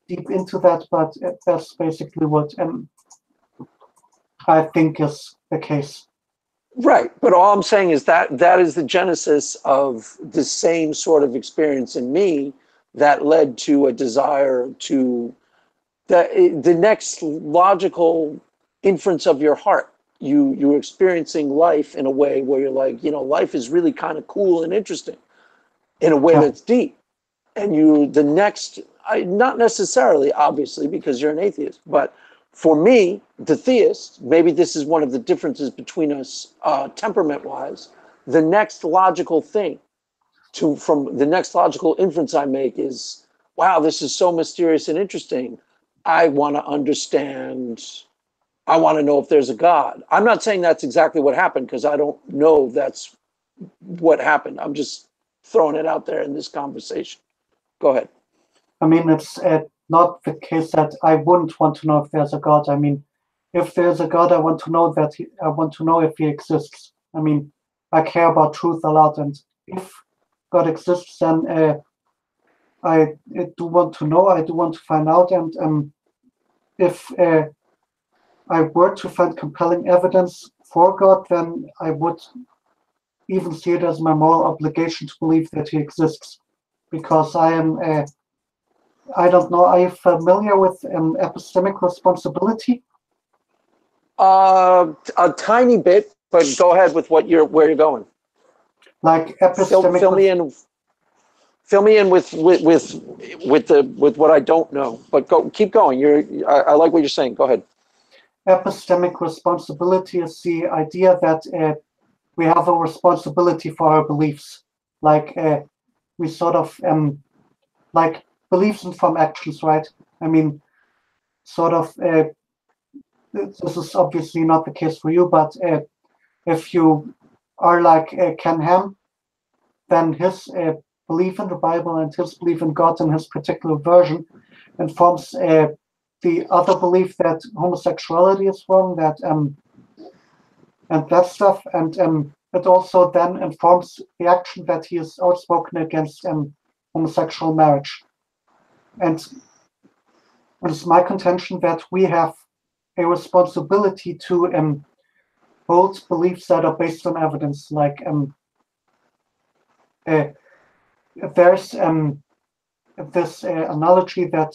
deep into that, but that's basically what I think is the case. Right, but all I'm saying is that that is the genesis of the same sort of experience in me that led to a desire to the next logical inference of your heart. You're experiencing life in a way where you're like, life is really kind of cool and interesting in a way Yeah, that's deep. And the next, not necessarily, obviously, because you're an atheist, but for me, the theist, maybe this is one of the differences between us temperament wise. The next logical thing from the next logical inference I make is, wow, this is so mysterious and interesting. I want to understand. I want to know if there's a God. I'm not saying that's exactly what happened because I don't know that's what happened. I'm just throwing it out there in this conversation. Go ahead. I mean, it's not the case that I wouldn't want to know if there's a God. I mean, if there's a God, I want to know that I want to know if he exists. I mean, I care about truth a lot, and if God exists, then I do want to know. I do want to find out, and if I were to find compelling evidence for God, then I would even see it as my moral obligation to believe that he exists, because I am. I don't know. Are you familiar with epistemic responsibility? A tiny bit, but go ahead with where you're going. Like Fill, epistemic, fill me in. Fill me in with what I don't know. But keep going. I like what you're saying. Go ahead. epistemic responsibility is the idea that we have a responsibility for our beliefs. Like we sort of like beliefs inform actions, right? I mean, sort of. This is obviously not the case for you, but if you are like Ken Ham, then his belief in the Bible and his belief in God in his particular version informs the other belief that homosexuality is wrong, that and that stuff, and it also then informs the action that he is outspoken against homosexual marriage. And it is my contention that we have a responsibility to hold beliefs that are based on evidence. Like there's this analogy that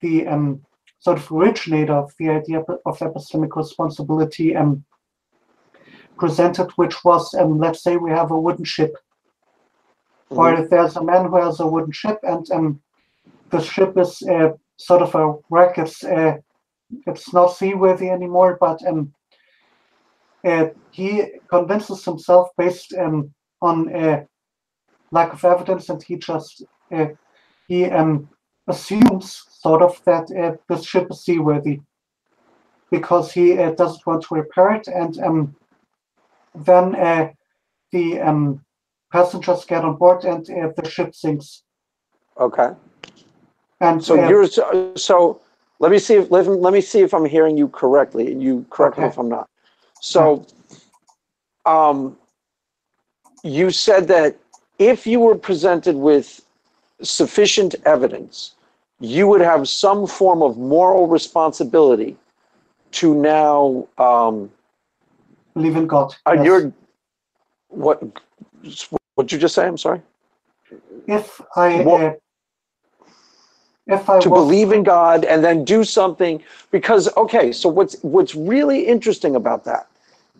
the sort of originator of the idea of epistemic responsibility presented, which was, let's say we have a wooden ship, or if there's a man who has a wooden ship, and the ship is sort of a wreck. It's not seaworthy anymore, but he convinces himself based on lack of evidence, and he assumes sort of that this ship is seaworthy because he doesn't want to repair it, and then the passengers get on board, and the ship sinks. Okay. And So let me see if I'm hearing you correctly, and you correct me if I'm not. So, you said that if you were presented with sufficient evidence, you would have some form of moral responsibility to now believe in God. Yes. What you just say? I'm sorry. If I believe in God and then do something, because okay, so what's really interesting about that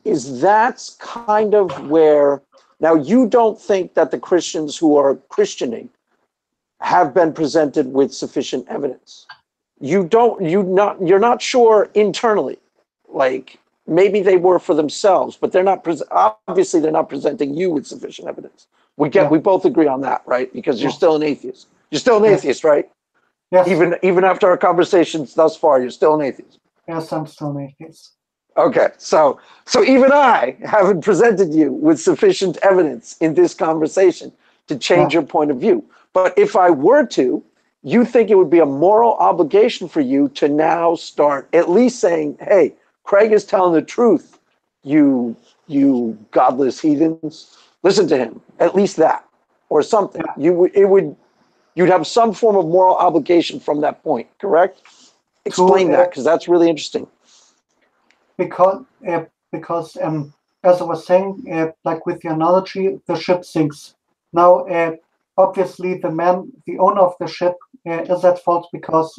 is that's kind of where now you don't think that the Christians who are Christianing have been presented with sufficient evidence. You're not sure internally, like maybe they were for themselves, but they're not obviously they're not presenting you with sufficient evidence. We both agree on that, right? Because you're still an atheist. You're still an atheist, right? Yes. Even after our conversations thus far, you're still an atheist. Yes, I'm still an atheist. Okay, so even I haven't presented you with sufficient evidence in this conversation to change your point of view. But if I were to, you think it would be a moral obligation for you to now start at least saying, hey, Craig is telling the truth, you godless heathens. Listen to him, at least that, or something. You'd have some form of moral obligation from that point, correct? Explain that, because that's really interesting. Because as I was saying, like with the analogy, the ship sinks. Now, obviously, the owner of the ship, is at fault because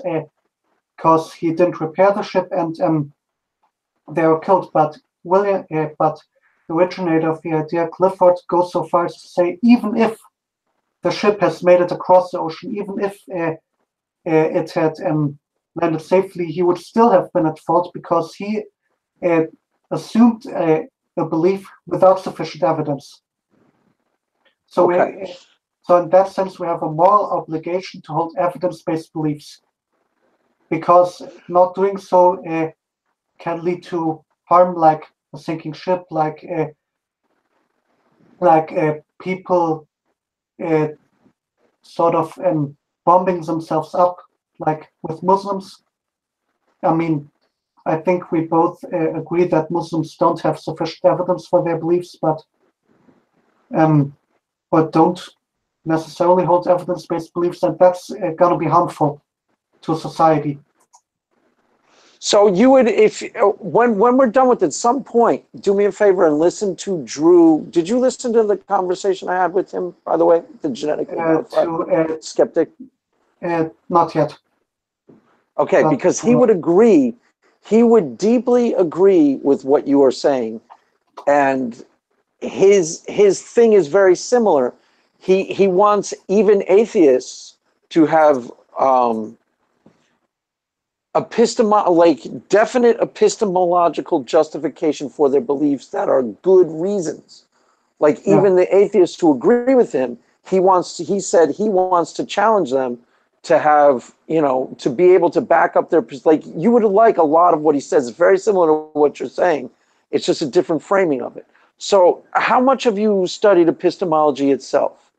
he didn't repair the ship, and they were killed. But the originator of the idea, Clifford, goes so far as to say, even if the ship has made it across the ocean, even if it had landed safely, he would still have been at fault because he assumed a belief without sufficient evidence. So, so in that sense, we have a moral obligation to hold evidence-based beliefs, because not doing so can lead to harm, like a sinking ship, like people sort of bombing themselves up, like with Muslims. I mean, I think we both agree that Muslims don't have sufficient evidence for their beliefs, but don't necessarily hold evidence-based beliefs, and that's going to be harmful to society. So you would, if when we're done with it, at some point, do me a favor and listen to Drew. Did you listen to the conversation I had with him, by the way, the genetically modified skeptic? Not yet. Okay, because he would agree, he would deeply agree with what you are saying, and his thing is very similar. He wants even atheists to have definite epistemological justification for their beliefs that are good reasons. Like even the atheists who agree with him, he said he wants to challenge them to have, to be able to back up their, like you would like a lot of what he says. It's very similar to what you're saying. It's just a different framing of it. So how much have you studied epistemology itself?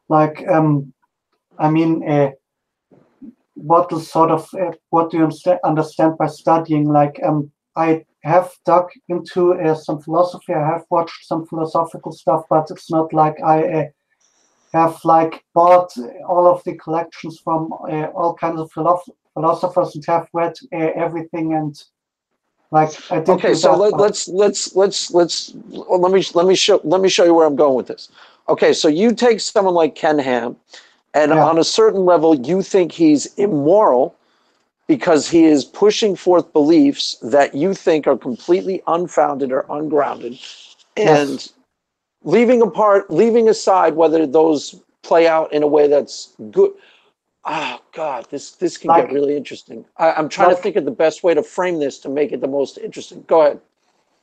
Like, I mean, what do you understand by studying? Like, I have dug into some philosophy. I have watched some philosophical stuff, but it's not like I have like bought all of the collections from all kinds of philosophers and have read everything, and like I didn't. Okay, so let me show you where I'm going with this. Okay, so you take someone like Ken Ham, and on a certain level, you think he's immoral because he is pushing forth beliefs that you think are completely unfounded or ungrounded, and leaving aside whether those play out in a way that's good. Oh God, this can get Like, really interesting. I'm trying to like, think of the best way to frame this to make it the most interesting. Go ahead.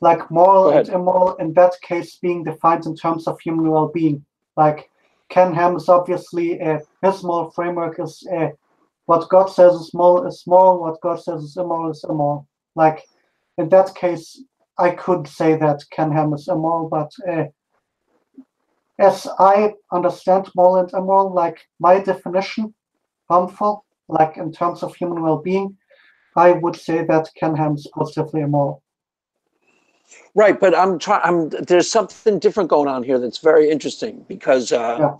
like moral Go and ahead. immoral in that case being defined in terms of human well-being. Like Ken Ham is obviously his moral framework is what God says is moral, what God says is immoral. Like in that case, I could say that Ken Ham is immoral, but as I understand moral and immoral, like my definition, harmful, like in terms of human well-being, I would say that Ken Ham is positively immoral. Right, but I'm trying. There's something different going on here that's very interesting because Yeah.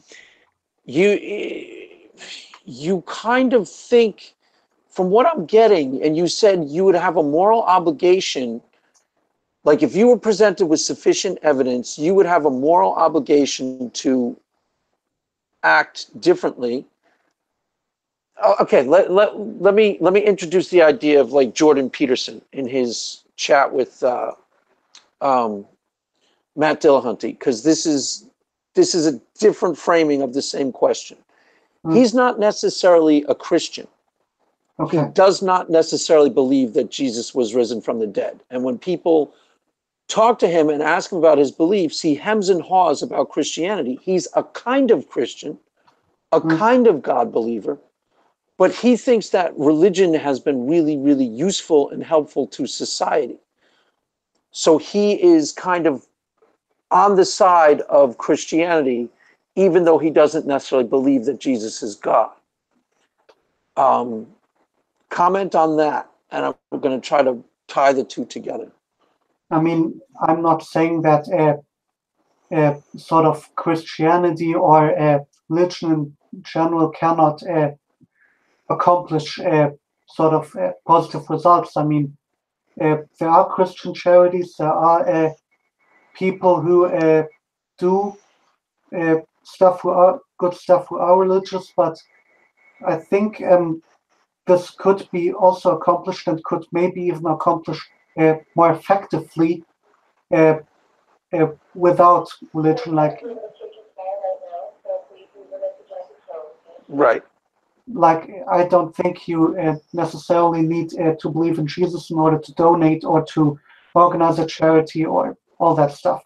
you kind of think, from what I'm getting, and you said you would have a moral obligation. Like if you were presented with sufficient evidence, you would have a moral obligation to act differently. Okay, let me introduce the idea of like Jordan Peterson in his chat with um, Matt Dillahunty, because this is a different framing of the same question. Mm, He's not necessarily a Christian. He okay. does not necessarily believe that Jesus was risen from the dead. And when people talk to him and ask him about his beliefs, he hems and haws about Christianity. He's a kind of Christian, a Mm, kind of God believer, but he thinks that religion has been really, really useful and helpful to society. So he is kind of on the side of Christianity, even though he doesn't necessarily believe that Jesus is God. Um, Comment on that, and I'm going to try to tie the two together. I mean, I'm not saying that sort of Christianity or religion in general cannot accomplish sort of positive results. I mean, there are Christian charities, there are people who do stuff who are good stuff who are religious, but I think this could be also accomplished and could maybe even accomplish more effectively uh, without religion. Right. Like I don't think you necessarily need to believe in Jesus in order to donate or to organize a charity or all that stuff.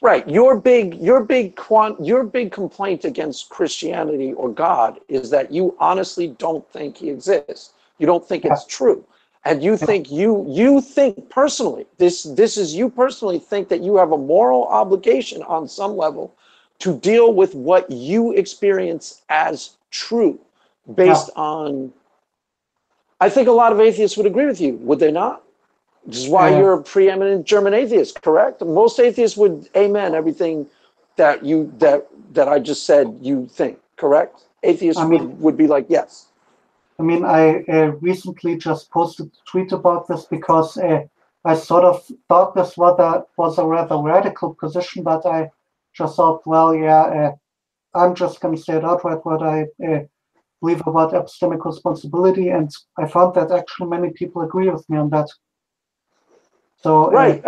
Right. Your big complaint against Christianity or God is that you honestly don't think he exists. You don't think Yeah, it's true. And you yeah, think you think personally, this is you personally think that you have a moral obligation on some level to deal with what you experience as true yeah. based on. I think a lot of atheists would agree with you, would they not? This is why Uh, you're a preeminent German atheist, correct? Most atheists would amen everything that I just said you think, correct? I Atheists mean, would be like, yes. I recently just posted a tweet about this because I sort of thought this was a rather radical position, but I just thought, well, yeah, I'm just going to say it outright what I believe about epistemic responsibility, and I found that actually many people agree with me on that. So, Right.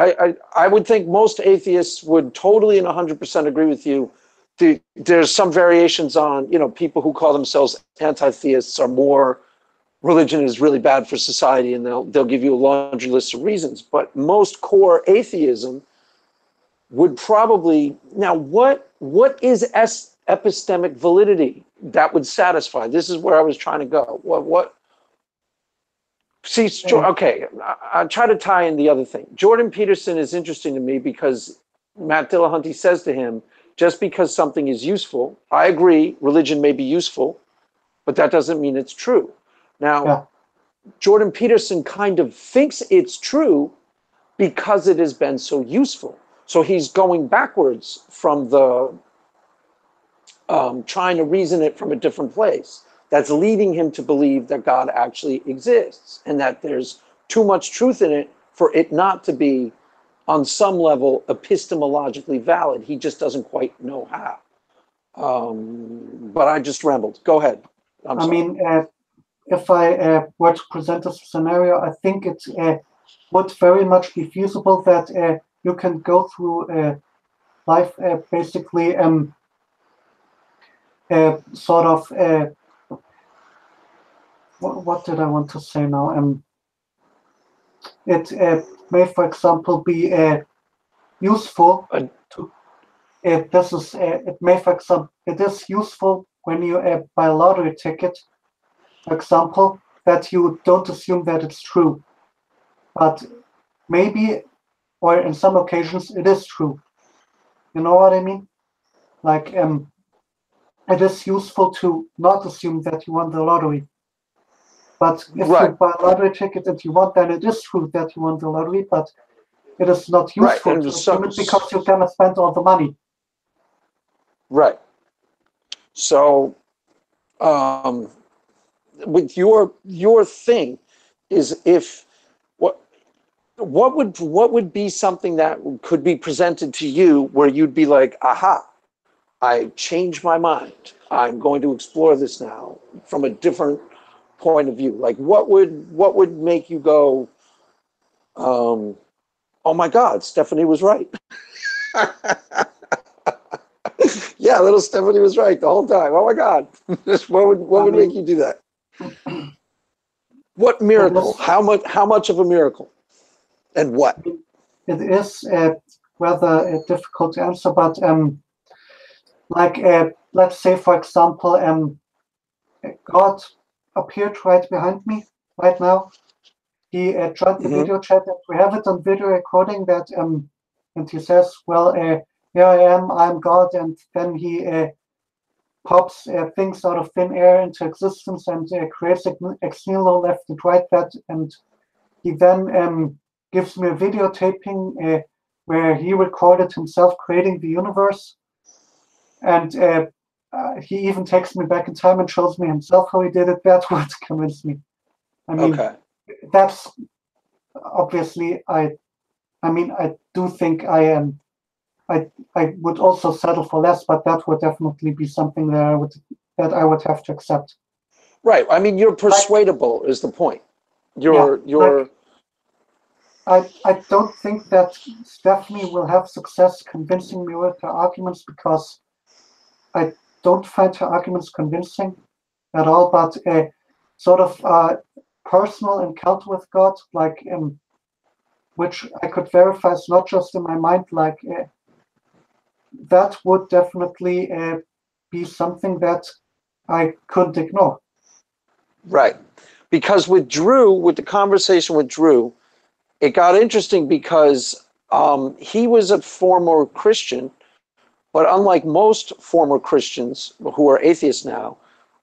I would think most atheists would totally and 100% agree with you. There's some variations on, people who call themselves anti-theists are more, religion is really bad for society, and they'll give you a laundry list of reasons. But most core atheism would probably, now what is epistemic validity that would satisfy? This is where I was trying to go. What see, uh, okay, I try to tie in the other thing. Jordan Peterson is interesting to me because Matt Dillahunty says to him, just because something is useful, I agree, religion may be useful, but that doesn't mean it's true. Now, yeah, Jordan Peterson kind of thinks it's true because it has been so useful. So he's going backwards from the trying to reason it from a different place. That's leading him to believe that God actually exists and that there's too much truth in it for it not to be, on some level, epistemologically valid. He just doesn't quite know how. But I just rambled. Go ahead. I'm I sorry. mean, if I were to present a scenario, I think it would very much be feasible that you can go through life basically sort of what did I want to say now? It may, for example, be useful Uh, to. This is it may, for example, it is useful when you buy a lottery ticket, for example, that you don't assume that it's true, but maybe, or in some occasions, it is true. You know what I mean? Like, it is useful to not assume that you won the lottery. But if you right, buy a lottery ticket and you want, then it is true that you won the lottery, but it is not right, useful and to assume it because you're gonna spend all the money. right. So, um, with your thing is if what would be something that could be presented to you where you'd be like, aha, I changed my mind. I'm going to explore this now from a different point of view. Like what would make you go, oh my God, Stephanie was right. Yeah, little Stephanie was right the whole time. Oh my God. What I would make mean, you do that? What it miracle? is, How much of a miracle? And what? it is rather difficult to answer, but like, let's say, for example, God appeared right behind me right now. He joined the Hmm. video chat, and we have it on video recording that, and he says, "Well, here I am, I'm God," and then he pops things out of thin air into existence and creates ex nihilo left and right that, and he then gives me a videotaping where he recorded himself creating the universe, and he even takes me back in time and shows me himself how he did it. That would convince me. I mean, Okay. that's obviously I mean, I do think I am. I would also settle for less, but that would definitely be something that I would have to accept. Right. I mean, you're Like, persuadable is the point. yeah, You're like I don't think that Stephanie will have success convincing me with her arguments because I don't find her arguments convincing at all. But a sort of personal encounter with God, like which I could verify is not just in my mind, like that would definitely be something that I couldn't ignore. right. Because with the conversation with Drew, it got interesting because he was a former Christian, but unlike most former Christians who are atheists now,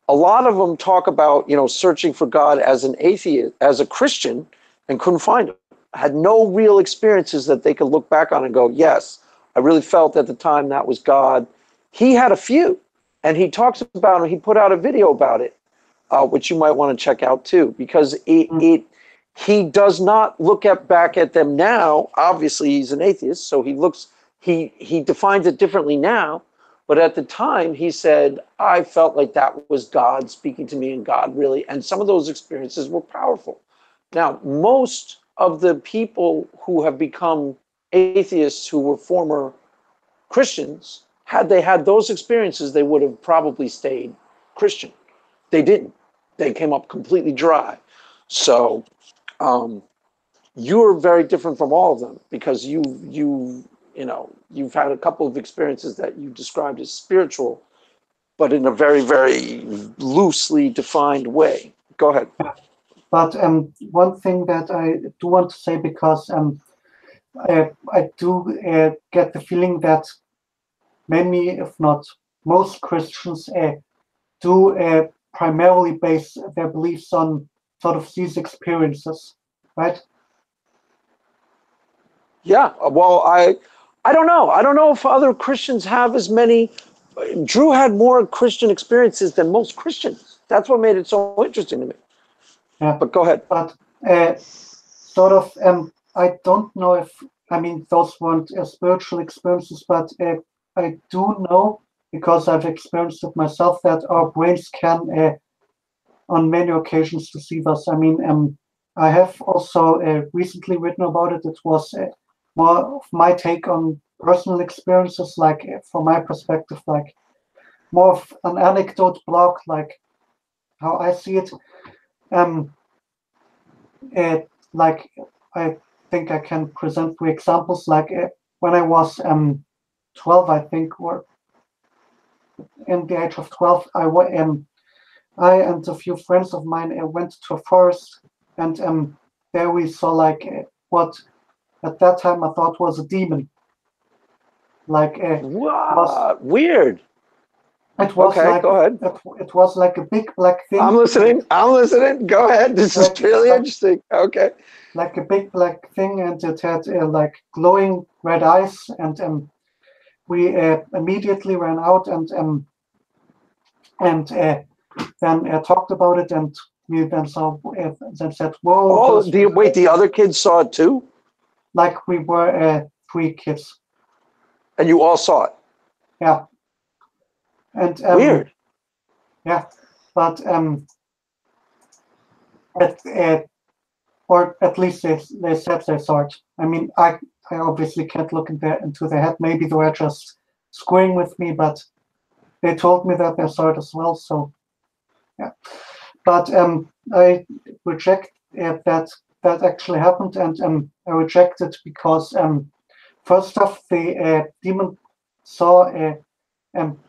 a lot of them talk about, searching for God as an atheist, as a Christian, and couldn't find him. Had no real experiences that they could look back on and go, yes, I really felt at the time that was God. He had a few, and he talks about it. He put out a video about it, which you might want to check out too, because Mm. he does not look back at them now. Obviously, he's an atheist, so he defines it differently now. But at the time, he said, I felt like that was God speaking to me, and God really, and some of those experiences were powerful. Now, most of the people who have become atheists who were former Christians, had they had those experiences, they would have probably stayed Christian. They didn't. They came up completely dry. So um, you're very different from all of them because you've had a couple of experiences that you described as spiritual, but in a very, very loosely defined way. Go ahead. But one thing that I do want to say, because I do get the feeling that many, if not most Christians, do primarily base their beliefs on sort of these experiences, right? Yeah. Well, I don't know. I don't know if other Christians have as many. Drew had more Christian experiences than most Christians. That's what made it so interesting to me. Yeah, But go ahead. but sort of, I don't know if, I mean, those weren't spiritual experiences, but I do know, because I've experienced it myself, that our brains can, on many occasions, deceive us. I mean, I have also recently written about it. It was more of my take on personal experiences, like from my perspective, like more of an anecdote blog, like how I see it. Like I think I can present 3 examples. Like when I was 12, I think, or in the age of 12, I and a few friends of mine went to a forest, and there we saw like what at that time I thought was a demon. Like Wow, weird. it was Okay, like go ahead. it was like a big black I'm thing, listening. I'm listening. Go ahead. This is really like interesting. Okay. like a big black thing, and it had like glowing red eyes, and we immediately ran out and then talked about it, and we then saw then said, "Whoa, Oh, those red wait, eyes!" the other kids saw it too, Like we were 3 kids, and you all saw it. yeah, and Weird. yeah, but or at least they said they saw it. I mean, I obviously can't look into their head. Maybe they were just screwing with me, but they told me that they saw it as well. So yeah, but I reject that actually happened, and I reject it because first off, the demon saw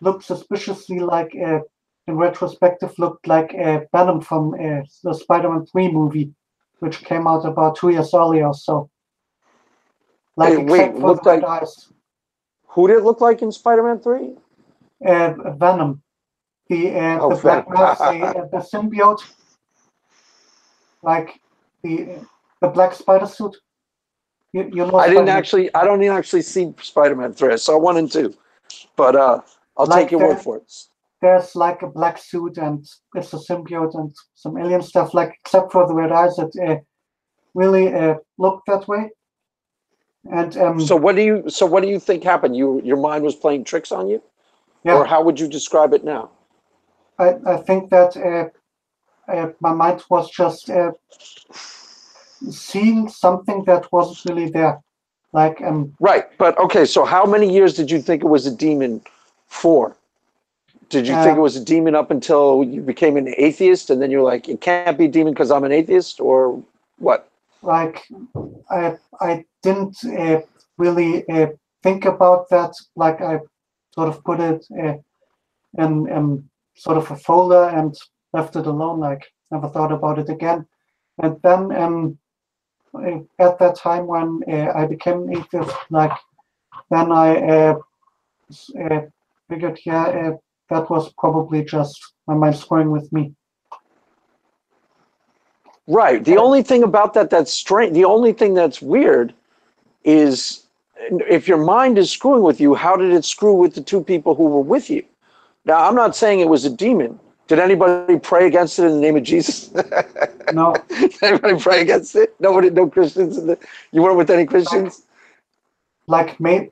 looked suspiciously like in retrospective looked like Venom from the Spider-Man 3 movie, which came out about 2 years earlier. So, like, Wait, except for the looked red like eyes, who did it look like in Spider-Man 3? Venom, Oh, the Venom. black mask, the symbiote, like the black spider suit. You know Spider-Man, I don't actually see Spider-Man 3. I saw 1 and 2, but I'll take like your word for it. there's like a black suit and it's a symbiote and some alien stuff. Like except for the red eyes, that really looked that way. And So what do you think happened? Your mind was playing tricks on you, or yeah, how would you describe it now? I think that my mind was just seeing something that wasn't really there. Like Right, but okay. So how many years did you think it was a demon for? Did you think uh, it was a demon up until you became an atheist, and then you're like, it can't be a demon because I'm an atheist, or what? like I didn't really think about that. Like I sort of put it in sort of a folder and left it alone. Like never thought about it again. And then at that time when I became an atheist, like then I figured, yeah, that was probably just my mind screwing with me. Right. The only thing about that that's strange, the only thing that's weird is if your mind is screwing with you, how did it screw with the 2 people who were with you? Now, I'm not saying it was a demon. Did anybody pray against it in the name of Jesus? No, Did anybody pray against it? Nobody, no Christians. You weren't with any like Christians? like maybe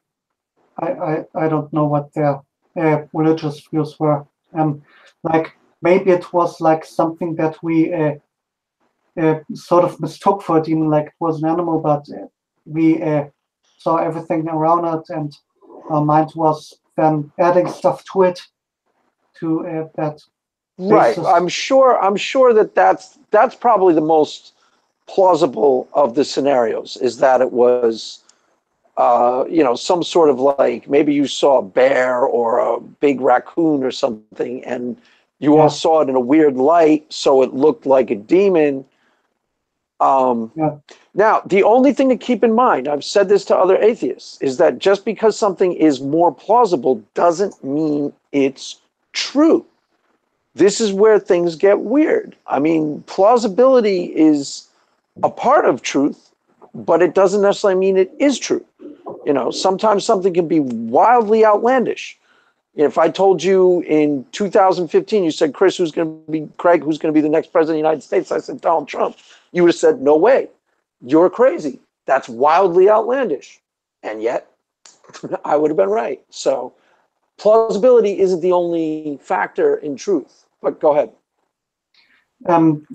I don't know what their religious views were. Like maybe it was like something that we sort of mistook for a demon, like it was an animal, but we saw everything around it, and our mind was then adding stuff to it to that Right. basis. I'm sure that that's probably the most plausible of the scenarios is that it was some sort of like maybe you saw a bear or a big raccoon or something, and you all Yeah, saw it in a weird light, so it looked like a demon. Um, yeah, Now, the only thing to keep in mind, I've said this to other atheists, is that just because something is more plausible doesn't mean it's true. This is where things get weird. I mean, plausibility is a part of truth, but it doesn't necessarily mean it is true. Sometimes something can be wildly outlandish. If I told you in 2015, you said, Craig, who's going to be the next president of the United States? I said, Donald Trump. You would have said, no way. You're crazy. That's wildly outlandish. And yet, I would have been right. So plausibility isn't the only factor in truth. But go ahead. and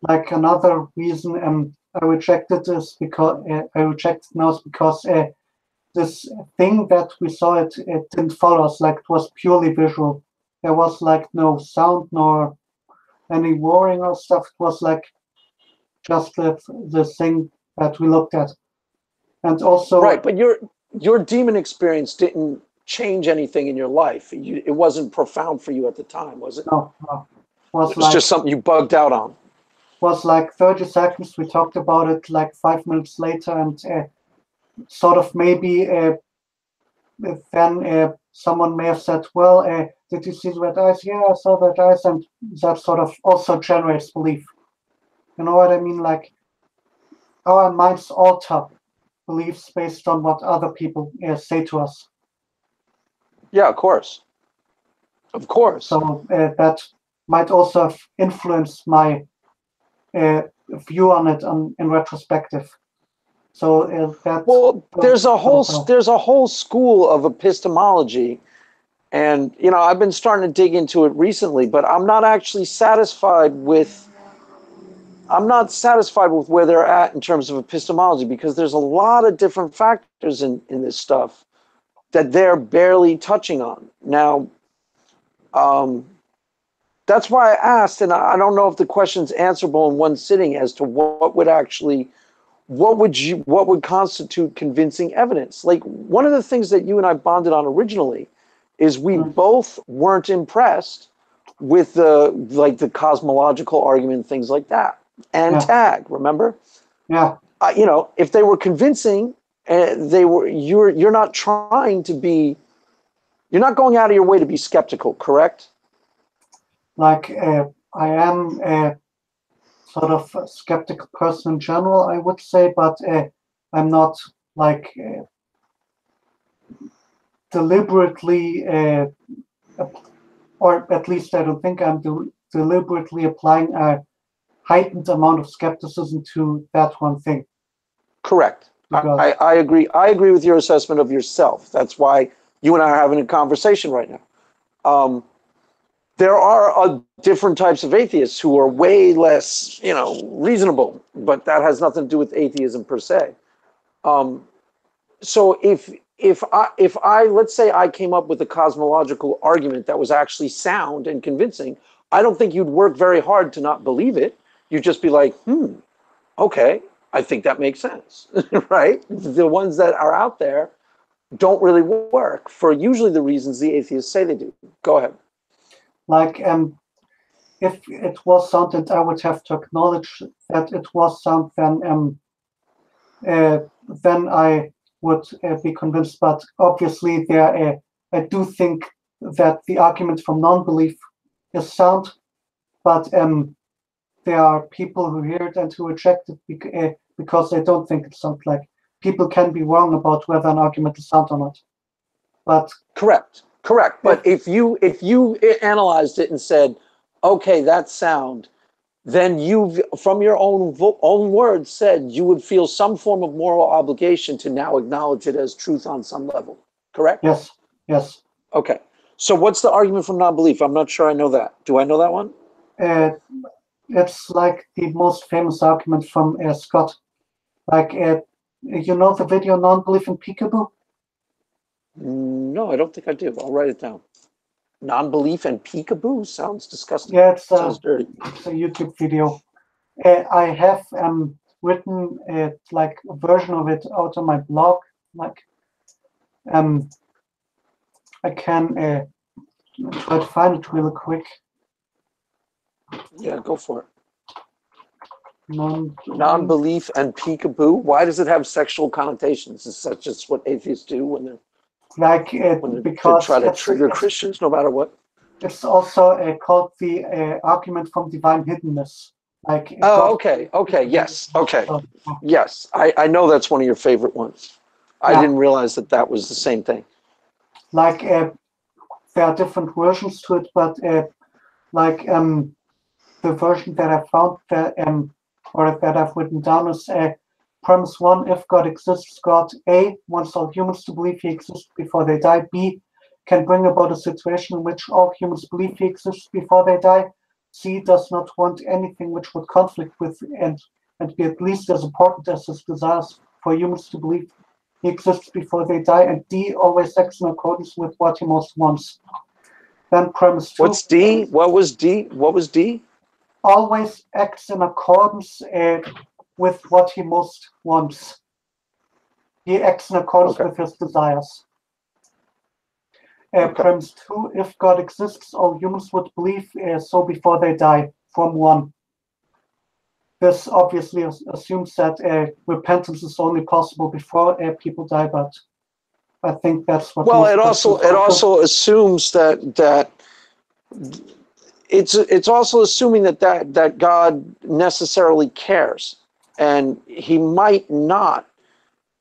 like another reason I rejected this because I rejected now is because this thing that we saw it didn't follow us, like it was purely visual. There was like no sound nor any warring or stuff. It was like just the thing that we looked at. And also, Right, but your demon experience didn't change anything in your life. It wasn't profound for you at the time, was it? no, was It was like just something you bugged out on. 30 seconds. We talked about it like 5 minutes later, and sort of maybe then someone may have said, well, did you see the red eyes? Yeah, I saw red eyes, and that sort of also generates belief. You know what I mean? Like our minds alter beliefs based on what other people say to us. Yeah, of course. Of course. So that might also have influenced my view on it in retrospective. So Well, there's a whole school of epistemology, and I've been starting to dig into it recently, but I'm not satisfied with where they're at in terms of epistemology, because there's a lot of different factors in this stuff that they're barely touching on. Now, that's why I asked, and I don't know if the question's answerable in one sitting, as to what would constitute convincing evidence. Like, one of the things that you and I bonded on originally is we both weren't impressed with the cosmological argument, things like that, and tag. Remember? Yeah. If they were convincing, you're not going out of your way to be skeptical, correct? Like I am sort of a skeptical person in general, I would say, but I'm not like deliberately, or at least I don't think I'm deliberately applying a heightened amount of skepticism to that one thing. Correct. I agree. I agree with your assessment of yourself. That's why you and I are having a conversation right now. There are different types of atheists who are way less, reasonable, but that has nothing to do with atheism per se. So if I let's say I came up with a cosmological argument that was actually sound and convincing, I don't think you'd work very hard to not believe it. You'd just be like, okay, I think that makes sense, right? The ones that are out there don't really work for usually the reasons the atheists say they do. Go ahead. Like, if it was sound, and I would have to acknowledge that it was sound, then I would be convinced. But obviously, I do think that the argument from non-belief is sound, but there are people who hear it and who reject it because they don't think it's sound. Like, people can be wrong about whether an argument is sound or not. But correct. But if you analyzed it and said, okay, that's sound, then you, from your own words, said you would feel some form of moral obligation to now acknowledge it as truth on some level. Correct? Yes. Okay. So what's the argument from non-belief? I'm not sure I know that. Do I know that one? It's like the most famous argument from Scott. Like, you know the video "Non-Belief in Peekaboo"? No, I don't think I do. I'll write it down. Non-belief and peekaboo sounds disgusting. Yeah, sounds dirty. It's a YouTube video. I have written like a version of it out on my blog. Like, I can try to find it real quick. Yeah, go for it. Non-belief and peekaboo. Why does it have sexual connotations? Is that just what atheists do when they're because they try to trigger Christians, no matter what? It's also called the argument from divine hiddenness. Like, okay, yes, okay, yes. I know that's one of your favorite ones. I didn't realize that was the same thing. Like, there are different versions to it, but like the version that I found or that I've written down is premise 1: if God exists, God A wants all humans to believe he exists before they die. B can bring about a situation in which all humans believe he exists before they die. C does not want anything which would conflict with and be at least as important as his desires for humans to believe he exists before they die. And D always acts in accordance with what he most wants. Then premise 2. What's D? What was D? always acts in accordance with what he most wants. He acts in accordance with his desires. Premise 2, if God exists, all humans would believe so before they die, from 1. This obviously assumes that repentance is only possible before people die, but I think that's what. Well, it also assumes that it's also assuming that God necessarily cares, and he might not.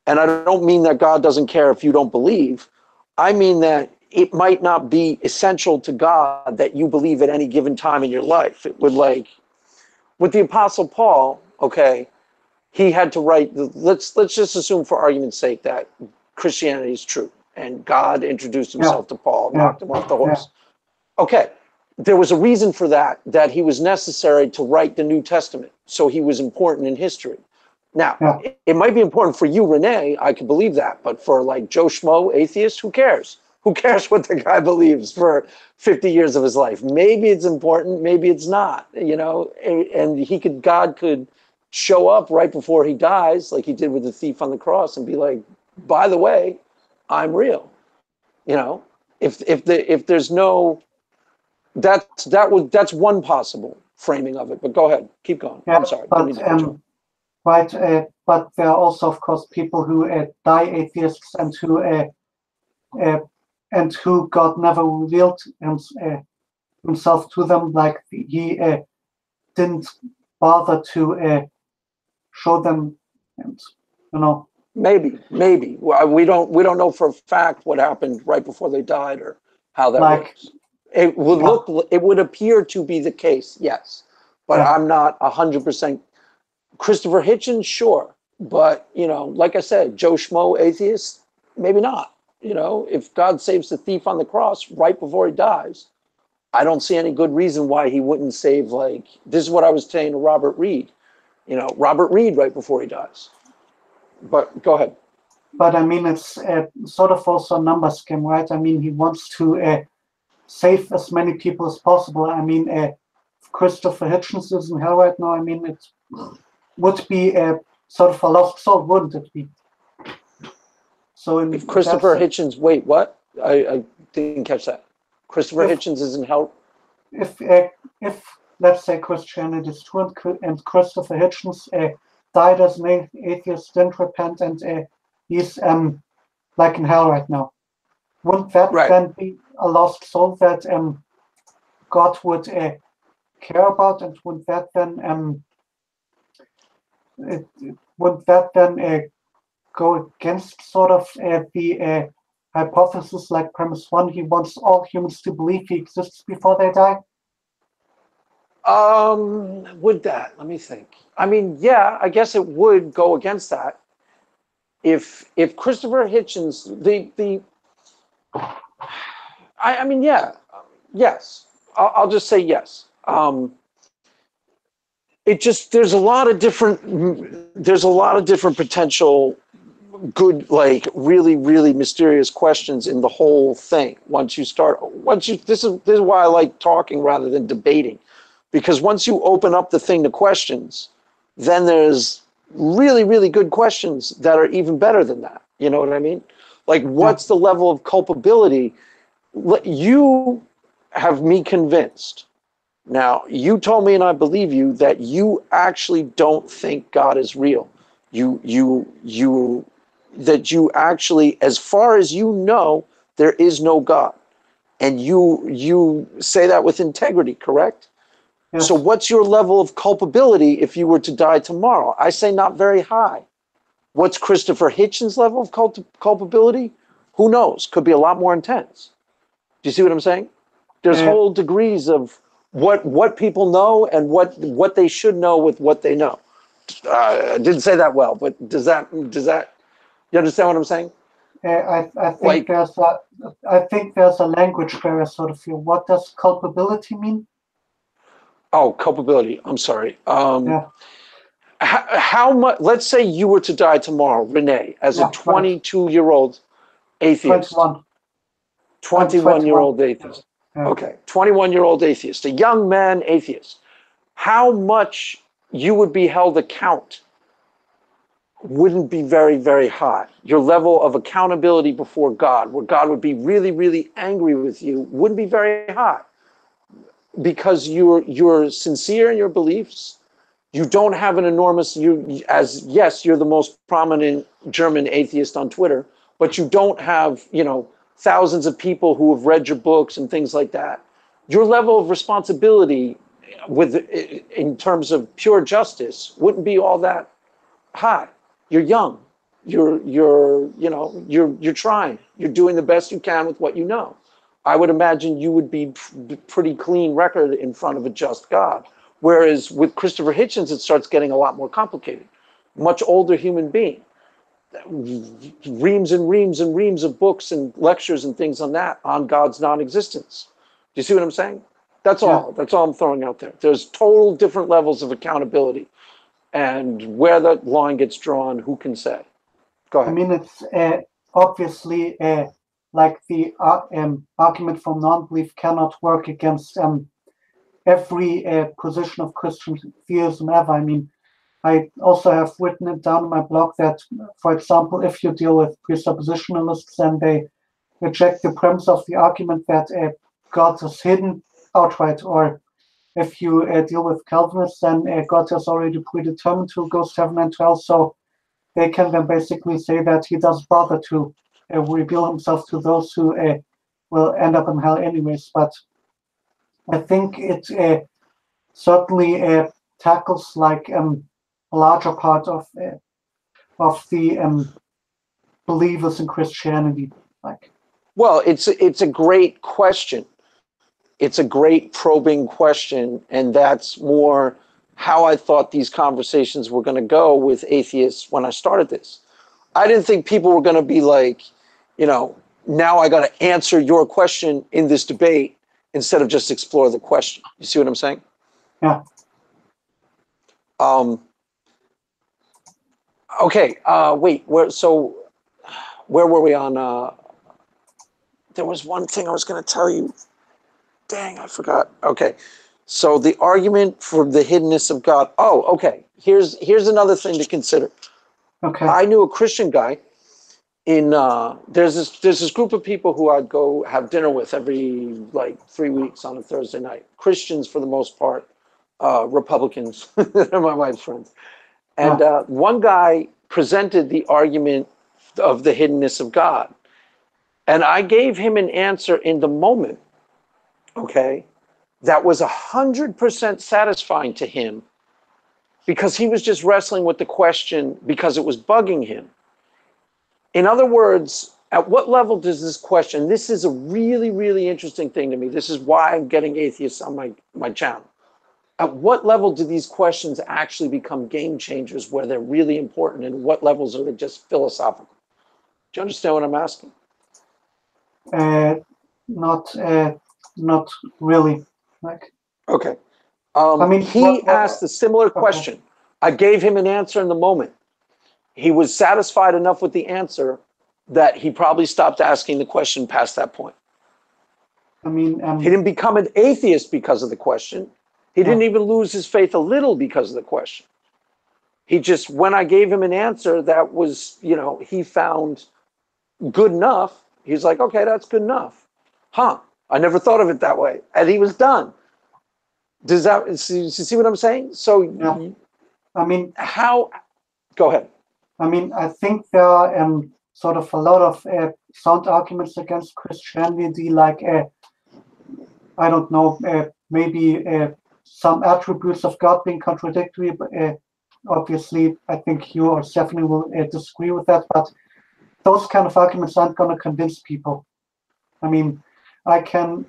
And I don't mean that God doesn't care if you don't believe. I mean that it might not be essential to God that you believe at any given time in your life. It would, like with the Apostle Paul, okay, he had to write. Let's just assume, for argument's sake, that Christianity is true and God introduced himself to Paul, knocked him off the horse. Okay, there was a reason for that he was necessary to write the New Testament, so he was important in history. Now, it might be important for you, Rene, I can believe that, but for like Joe Schmo, atheist, who cares? Who cares what the guy believes for 50 years of his life? Maybe it's important, maybe it's not, you know, and God could show up right before he dies, like he did with the thief on the cross, and be like, by the way, I'm real. You know, if there's no, that's one possible framing of it, but go ahead, keep going. I'm sorry. But, right, but there are also, of course, people who die atheists and who God never revealed himself to them, like he didn't bother to show them, and you know. Maybe we don't know for a fact what happened right before they died or how that works. It would appear to be the case, yes, but I'm not 100%. Christopher Hitchens, sure. But, you know, like I said, Joe Schmo, atheist, maybe not. You know, if God saves the thief on the cross right before he dies, I don't see any good reason why he wouldn't save, like, this is what I was saying to Robert Reed. You know, Robert Reed right before he dies. But go ahead. But I mean, it's sort of also a numbers game, right? I mean, he wants to save as many people as possible. I mean, if Christopher Hitchens is in hell right now, I mean, it would be sort of a lost soul, wouldn't it be? So if Christopher Hitchens, wait, what? I didn't catch that. Christopher Hitchens is in hell. If let's say Christianity is true and Christopher Hitchens died as an atheist, didn't repent, and he's like in hell right now, wouldn't that then be a lost soul that God would care about, and wouldn't that then go against sort of the hypothesis, like premise 1, he wants all humans to believe he exists before they die? Would that? Let me think. I mean, yeah, I guess it would go against that. If Christopher Hitchens, I mean, yeah, yes. I'll just say yes. It just there's a lot of different potential good, like really mysterious questions in the whole thing. This is why I like talking rather than debating, because once you open up the thing to questions, then there's really good questions that are even better than that. You know what I mean? Like, what's the level of culpability? You have me convinced. Now, you told me, and I believe you, that you actually don't think God is real. That you actually, as far as you know, there is no God. And you say that with integrity, correct? Yes. So what's your level of culpability if you were to die tomorrow? I say not very high. What's Christopher Hitchens' level of culpability? Who knows? Could be a lot more intense. Do you see what I'm saying? There's whole degrees of what people know and what they should know with what they know. I didn't say that well, but does that you understand what I'm saying? I think there's a language barrier sort of here. What does culpability mean? Oh, culpability. I'm sorry. How much? Let's say you were to die tomorrow, Rene, as a 22-year-old atheist. 21-year-old atheist. Yeah. Okay, 21-year-old atheist, a young man atheist. how much you would be held account wouldn't be very, very high. Your level of accountability before God, where God would be really, really angry with you, wouldn't be very high, because you're sincere in your beliefs. You don't have an enormous, yes, you're the most prominent German atheist on Twitter, but you don't have, thousands of people who have read your books and things like that. Your level of responsibility in terms of pure justice wouldn't be all that high. You're young. You're trying. You're doing the best you can with what you know. I would imagine you would be pretty clean record in front of a just God. Whereas with Christopher Hitchens, it starts getting a lot more complicated. Much older human being, reams and reams and reams of books and lectures and things on God's non-existence. Do you see what I'm saying? That's all. That's all I'm throwing out there. There's total different levels of accountability, and where that line gets drawn, who can say? Go ahead. I mean, it's obviously like the argument from non-belief cannot work against every position of Christian theism ever. I mean, I also have written it down in my blog that, for example, if you deal with presuppositionalists, then they reject the premise of the argument that God is hidden outright, or if you deal with Calvinists, then God is already predetermined who goes to heaven and to hell. So they can then basically say that he doesn't bother to reveal himself to those who will end up in hell anyways. But I think it certainly tackles like a larger part of the believers in Christianity. Like, well, it's a great question. It's a great probing question, and that's more how I thought these conversations were going to go with atheists when I started this. I didn't think people were going to be like, now I got to answer your question in this debate instead of just explore the question. You see what I'm saying? yeah. Okay. Wait. Where were we on? There was one thing I was going to tell you. Dang, I forgot. Okay. So the argument for the hiddenness of God. Oh, okay. Here's another thing to consider. Okay. I knew a Christian guy in there's this group of people who I'd go have dinner with every like 3 weeks on a Thursday night. Christians for the most part, Republicans. They're my wife's friends. And one guy presented the argument of the hiddenness of God. And I gave him an answer in the moment, okay, that was 100% satisfying to him, because he was just wrestling with the question because it was bugging him. In other words, at what level does this question, this is a really, really interesting thing to me. This is why I'm getting atheists on my channel. At what level do these questions actually become game changers where they're really important, and what levels are they just philosophical? Do you understand what I'm asking? Not really. Like, okay. I mean, he asked a similar question. Okay. I gave him an answer in the moment. He was satisfied enough with the answer that he probably stopped asking the question past that point. I mean, he didn't become an atheist because of the question. He didn't even lose his faith a little because of the question. He just, when I gave him an answer that was, he found good enough, he's like, okay, that's good enough. Huh, I never thought of it that way. And he was done. Does that, you see what I'm saying? So, yeah. I mean, go ahead. I mean, I think there are sort of a lot of sound arguments against Christianity, like, I don't know, maybe some attributes of God being contradictory, but obviously, I think you or Stephanie will disagree with that, but those kind of arguments aren't going to convince people. I mean, I can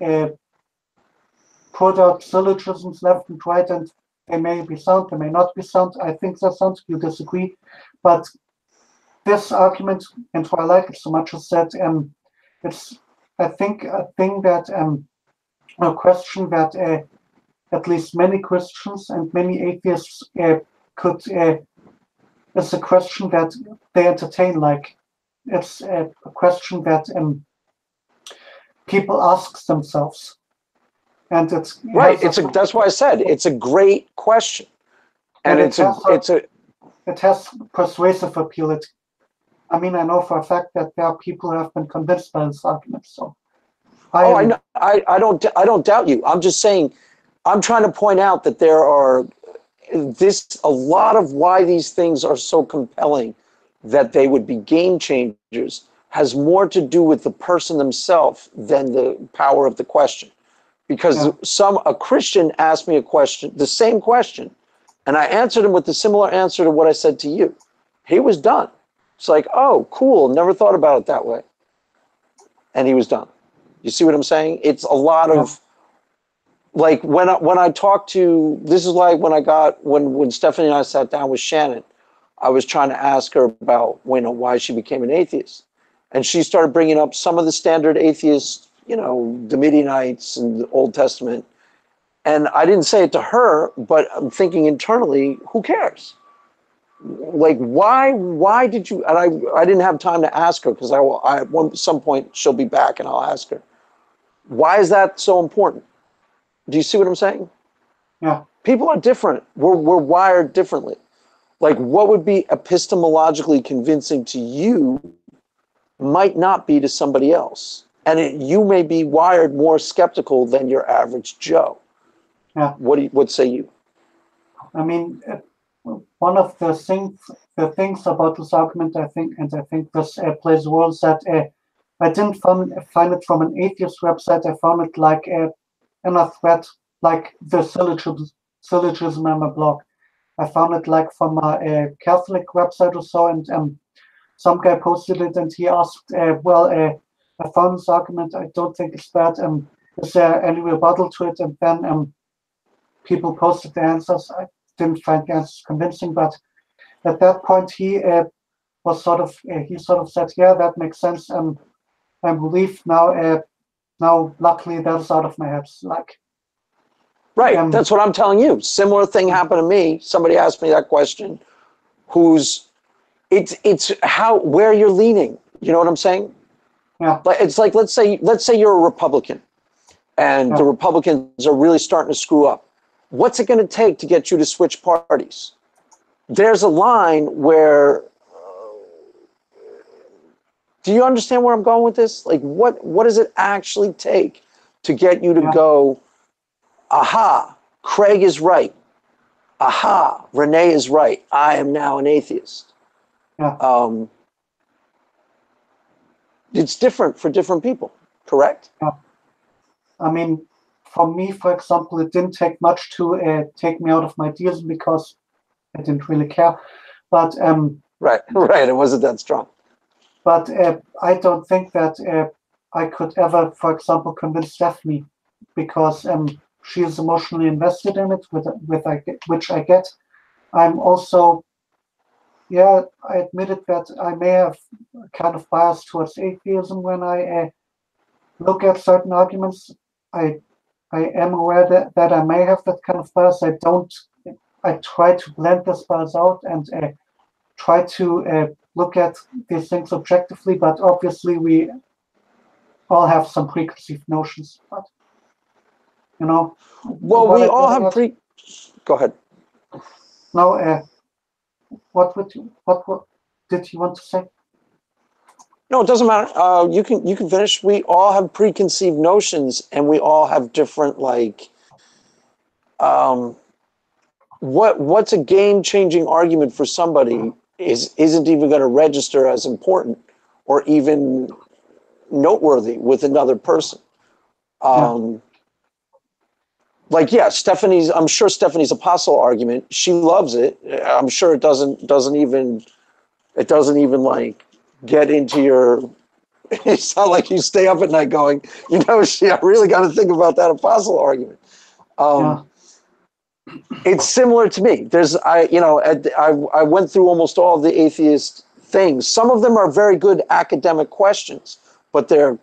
put out syllogisms left and right, and they may be sound, they may not be sound. I think they're sound, you disagree. But this argument, and why I like it so much, is that it's, I think, a thing that, a question that at least many Christians and many atheists could, is a question that they entertain. Like, it's a question that people ask themselves. and it's Right. That's why I said it's a great question, and it has persuasive appeal. I mean, I know for a fact that there are people who have been convinced by this argument. So, I know, I don't doubt you. I'm just saying, I'm trying to point out that there are a lot of why these things are so compelling that they would be game changers has more to do with the person themselves than the power of the question. Because a Christian asked me a question, the same question, and I answered him with the similar answer to what I said to you. He was done. It's like, oh, cool, never thought about it that way. And he was done. You see what I'm saying? It's a lot of, like, when I talk to, this is like when Stephanie and I sat down with Shannon, I was trying to ask her about, why she became an atheist. And she started bringing up some of the standard atheists, the Midianites and the Old Testament. And I didn't say it to her, but I'm thinking internally, who cares? Like, why did you, and I didn't have time to ask her because at some point she'll be back and I'll ask her. Why is that so important? Do you see what I'm saying? Yeah. People are different. We're wired differently. Like, what would be epistemologically convincing to you might not be to somebody else. And you may be wired more skeptical than your average Joe. Yeah. What say you? I mean, one of the things about this argument, I think this plays a role, is that I didn't find it from an atheist website. I found it like in a thread, like the syllogism on a blog. I found it like from a Catholic website or so, and some guy posted it, and he asked, I found this argument, I don't think it's bad. Is there any rebuttal to it? And then people posted the answers. I didn't find the answers convincing, but at that point he sort of said, yeah, that makes sense. I believe now. Now, luckily, that's out of my head. Like, right, that's what I'm telling you. Similar thing happened to me. Somebody asked me that question. It's where you're leaning. You know what I'm saying? Yeah. But it's like, let's say you're a Republican, and the Republicans are really starting to screw up. What's it going to take to get you to switch parties? There's a line where. Do you understand where I'm going with this? Like, what does it actually take to get you to go, aha, Craig is right. Aha, Rene is right. I am now an atheist. Yeah. It's different for different people, correct? Yeah. I mean, for me, for example, it didn't take much to take me out of my deism because I didn't really care. But right, it wasn't that strong. But I don't think that I could ever, for example, convince Stephanie, because she is emotionally invested in it, which I get. I'm also, I admitted that I may have kind of bias towards atheism when I look at certain arguments. I am aware that I may have that kind of bias. I try to blend this bias out and try to look at these things objectively, but obviously we all have some preconceived notions. But well, we all have Go ahead. No, what did you want to say? No, it doesn't matter. You can finish. We all have preconceived notions, and we all have different what's a game-changing argument for somebody isn't even going to register as important or even noteworthy with another person. I'm sure Stephanie's apostle argument, she loves it. I'm sure it doesn't even like get into your. It's not like you stay up at night going, I really got to think about that apostle argument. It's similar to me. I went through almost all of the atheist things. Some of them are very good academic questions, but they're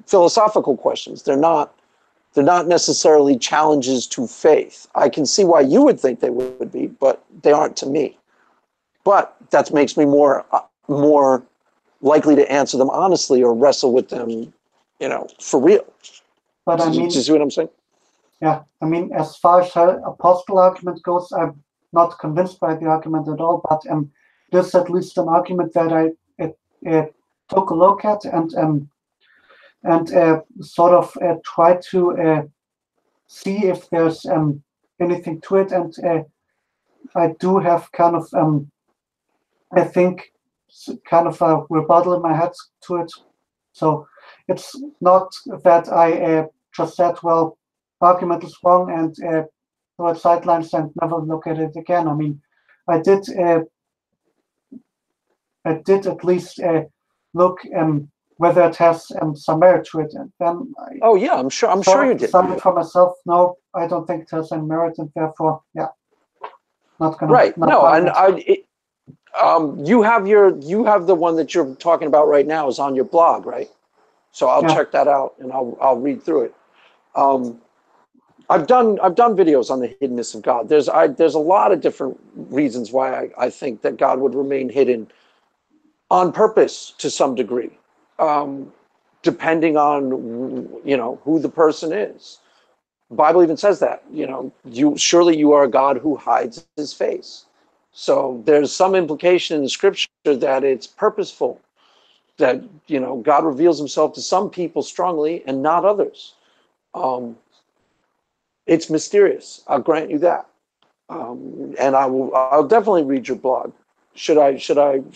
philosophical questions. They're not necessarily challenges to faith. I can see why you would think they would be, but they aren't to me. But that makes me more likely to answer them honestly or wrestle with them, for real. But Do you see what I'm saying? yeah, I mean, as far as the apostle argument goes, I'm not convinced by the argument at all, but this is at least an argument that I took a look at and sort of try to see if there's anything to it, and I do have kind of I think kind of a rebuttal in my head to it. So it's not that I just said, well, argument is wrong and throw it sidelines and never look at it again. I mean, I did at least look whether it has some merit to it, and then I Oh yeah, I'm sure you did. decided for myself, no, I don't think it has any merit, and therefore, yeah, not gonna. Right. Not No, buying and it. you have the one that you're talking about right now is on your blog, right? So I'll Yeah. check that out and I'll read through it. I've done videos on the hiddenness of God. There's a lot of different reasons why I think that God would remain hidden on purpose to some degree, depending on who the person is. The Bible even says that you are a God who hides his face. So there's some implication in the scripture that it's purposeful, that God reveals himself to some people strongly and not others. It's mysterious, I'll grant you that. And I'll definitely read your blog. Should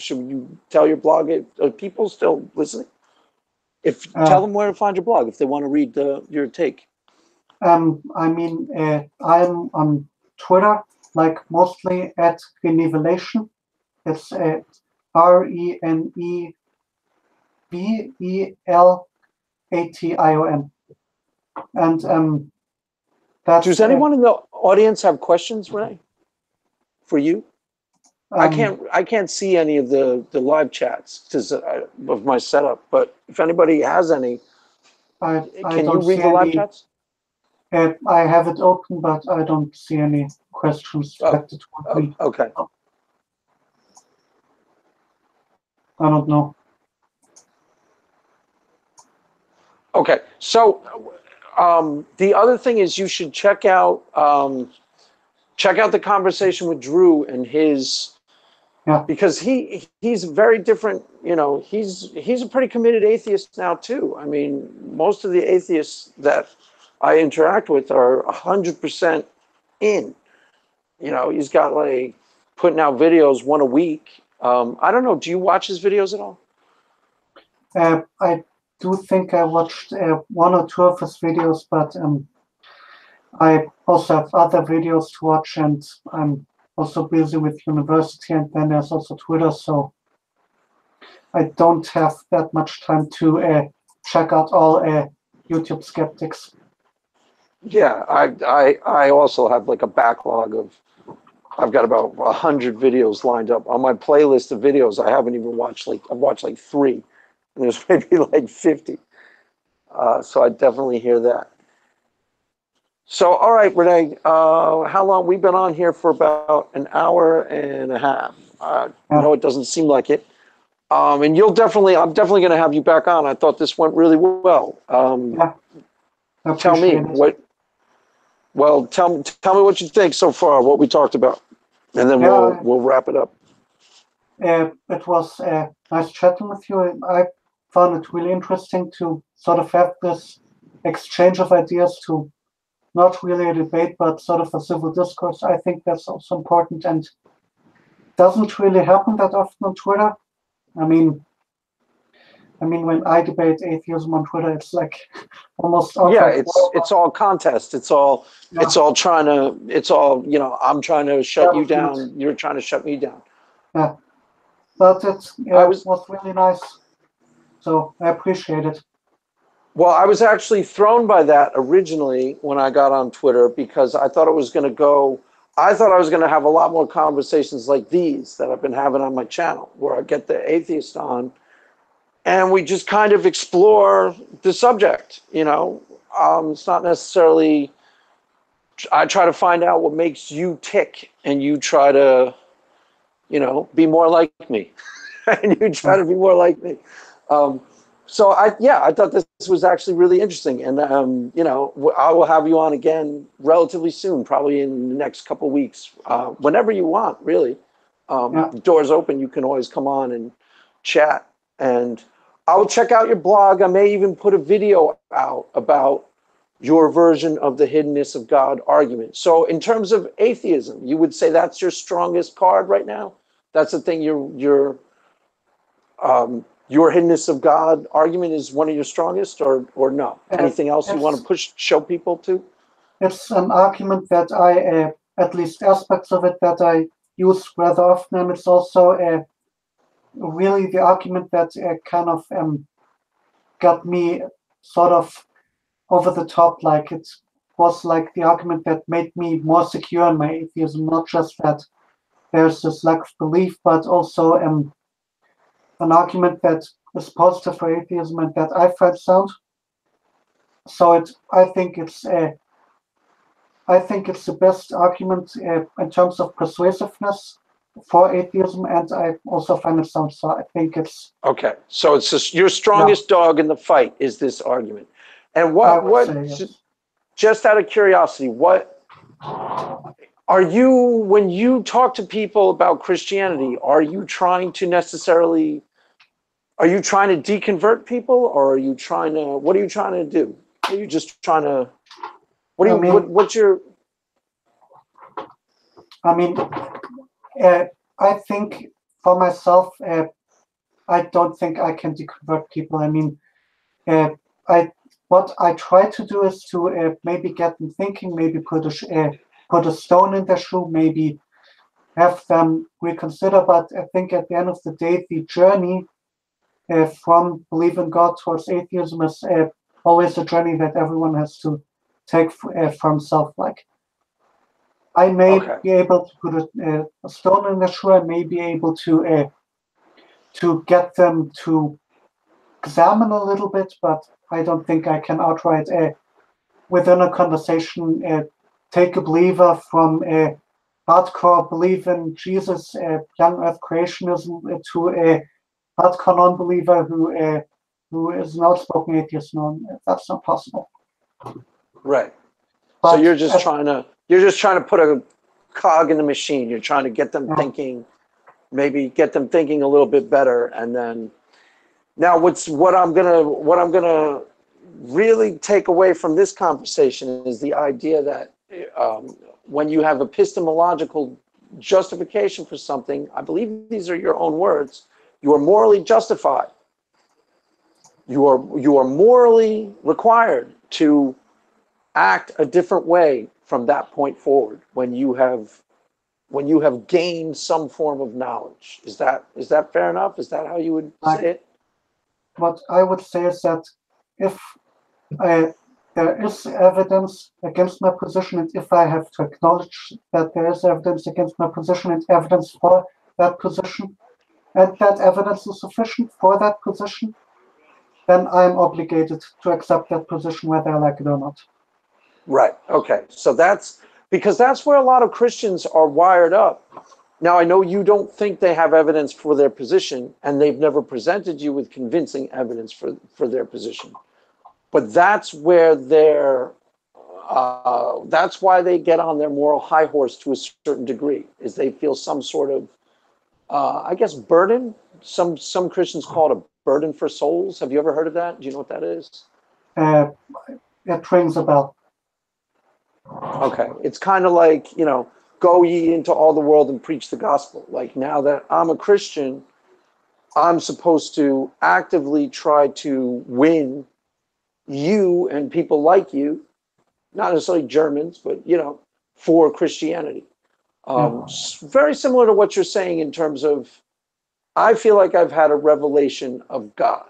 you tell your blog? Are people still listening? Tell them where to find your blog if they want to read your take. I mean, I'm on Twitter, like mostly at Renevelation. It's RENEVELATION. And that's. Does anyone in the audience have questions, Rene, for you? I can't see any of the live chats because of my setup. But if anybody has any, I can you don't read see the live any. chats? I have it open, but I don't see any questions directed toward me. Okay. I don't know. Okay. So the other thing is you should check out the conversation with Drew and his. Yeah. Because he's very different, he's a pretty committed atheist now too. I mean, most of the atheists that I interact with are 100% in. He's got like putting out videos one a week. I don't know. Do you watch his videos at all? I do think I watched one or two of his videos, but I also have other videos to watch, and I'm also busy with university, and then there's also Twitter, so I don't have that much time to check out all YouTube skeptics. Yeah, I also have like a backlog of. I've got about 100 videos lined up on my playlist of videos. I haven't even watched I've watched like 3, and there's maybe like 50. So I definitely hear that. So, all right, Rene, how long? We've been on here for about an hour and a half. No, it doesn't seem like it. And I'm definitely going to have you back on. I thought this went really well. Tell me what. Well, tell me what you think so far, what we talked about, and then we'll wrap it up. It was nice chatting with you. I found it really interesting to sort of have this exchange of ideas, to not really a debate, but sort of a civil discourse. I think that's also important, and doesn't really happen that often on Twitter. I mean, when I debate atheism on Twitter, it's like almost it's all contest. It's all trying to. I'm trying to shut you down. You're trying to shut me down. Yeah, but it was really nice. So I appreciate it. Well, I was actually thrown by that originally when I got on Twitter, because I thought I was going to have a lot more conversations like these that I've been having on my channel, where I get the atheist on and we just kind of explore the subject. It's not necessarily, I try to find out what makes you tick, and you try to, be more like me. And you try to be more like me. So I thought this was actually really interesting, and I will have you on again relatively soon, probably in the next couple of weeks, whenever you want, really. Yeah. The door's open. You can always come on and chat, and I will check out your blog. I may even put a video out about your version of the hiddenness of God argument. So, in terms of atheism, you would say that's your strongest card right now. That's the thing your hiddenness of God argument is one of your strongest, or no? Uh, Anything else you want it's to show people to? it's an argument that I, at least aspects of it, that I use rather often, and it's also really the argument that kind of got me sort of over the top. Like it was like the argument that made me more secure in my atheism, not just that there's this lack of belief, but also an argument that is positive for atheism and that I find sound. So I think it's the best argument in terms of persuasiveness for atheism, and I also find it sound. So I think it's Okay, so it's just your yeah. strongest dog in the fight is this argument. And I what would what say yes. just out of curiosity, what are you, when you talk to people about Christianity, are you trying to deconvert people, or are you trying to, what are you trying to do? Are you just trying to, I mean, what's your, I mean, I think for myself, I don't think I can deconvert people. I mean, uh, I what I try to do is to maybe get them thinking, maybe put a stone in their shoe, maybe have them reconsider. But I think at the end of the day, the journey from believing God towards atheism is always a journey that everyone has to take for himself. Like I may okay, be able to put a stone in their shoe. I may be able to get them to examine a little bit, but I don't think I can outright within a conversation take a believer from a hardcore belief in Jesus, young Earth creationism, to a hardcore non-believer who is an outspoken atheist. No, that's not possible. right. So But you're just trying to put a cog in the machine. You're trying to get them uh, thinking, maybe get them thinking a little bit better, and then now what I'm gonna really take away from this conversation is the idea that when you have epistemological justification for something, I believe these are your own words, you are morally justified. You are morally required to act a different way from that point forward when you have gained some form of knowledge. Is that fair enough? Is that how you would say like it? what I would say is that if uh, there is evidence against my position, and if I have to acknowledge that there is evidence against my position and evidence for that position, and that evidence is sufficient for that position, then I'm obligated to accept that position whether I like it or not. Right. Okay. So that's because that's where a lot of Christians are wired up. Now, I know you don't think they have evidence for their position, and they've never presented you with convincing evidence for their position. But that's where that's why they get on their moral high horse to a certain degree, is they feel some sort of, I guess, burden. Some Christians call it a burden for souls. Have you ever heard of that? Do you know what that is? Uh, it rings a bell. Okay. It's kind of like, go ye into all the world and preach the gospel. Like, now that I'm a Christian, I'm supposed to actively try to win you and people like you, not necessarily Germans, but, for Christianity. Yeah, Very similar to what you're saying in terms of, I feel like I've had a revelation of God,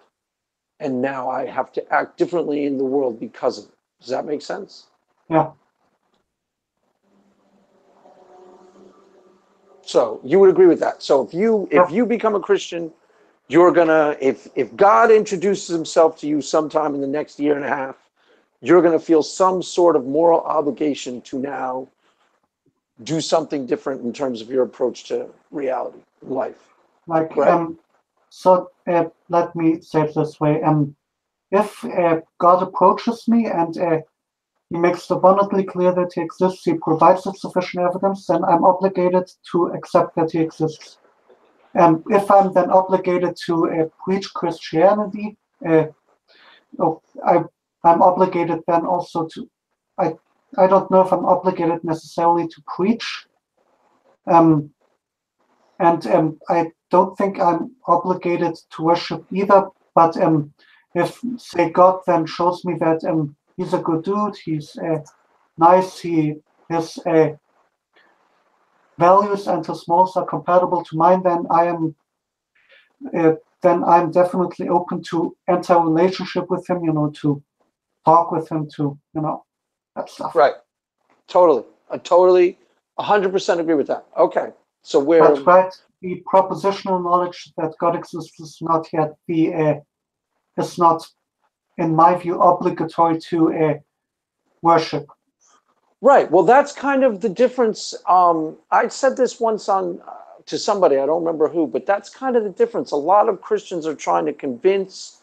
and now I have to act differently in the world because of it. Does that make sense? yeah, So you would agree with that. So if yeah. you become a Christian, you're gonna, if God introduces himself to you sometime in the next year and a half, you're gonna feel some sort of moral obligation to now do something different in terms of your approach to reality, life. Like Correct? So let me say it this way. If God approaches me and he makes it abundantly clear that he exists, he provides sufficient evidence, then I'm obligated to accept that he exists. If I'm then obligated to preach Christianity, I'm obligated then also to, I don't know if I'm obligated necessarily to preach, and I don't think I'm obligated to worship either, but if, say, God then shows me that he's a good dude, he's nice, his values and his morals are compatible to mine, then I'm definitely open to enter a relationship with him, to talk with him, that stuff. Right. Totally. I totally 100% agree with that. Okay. So But right, the propositional knowledge that God exists is not yet is not, in my view, obligatory to worship. Right. Well, that's kind of the difference. I said this once on to somebody, I don't remember who, but that's kind of the difference. A lot of Christians are trying to convince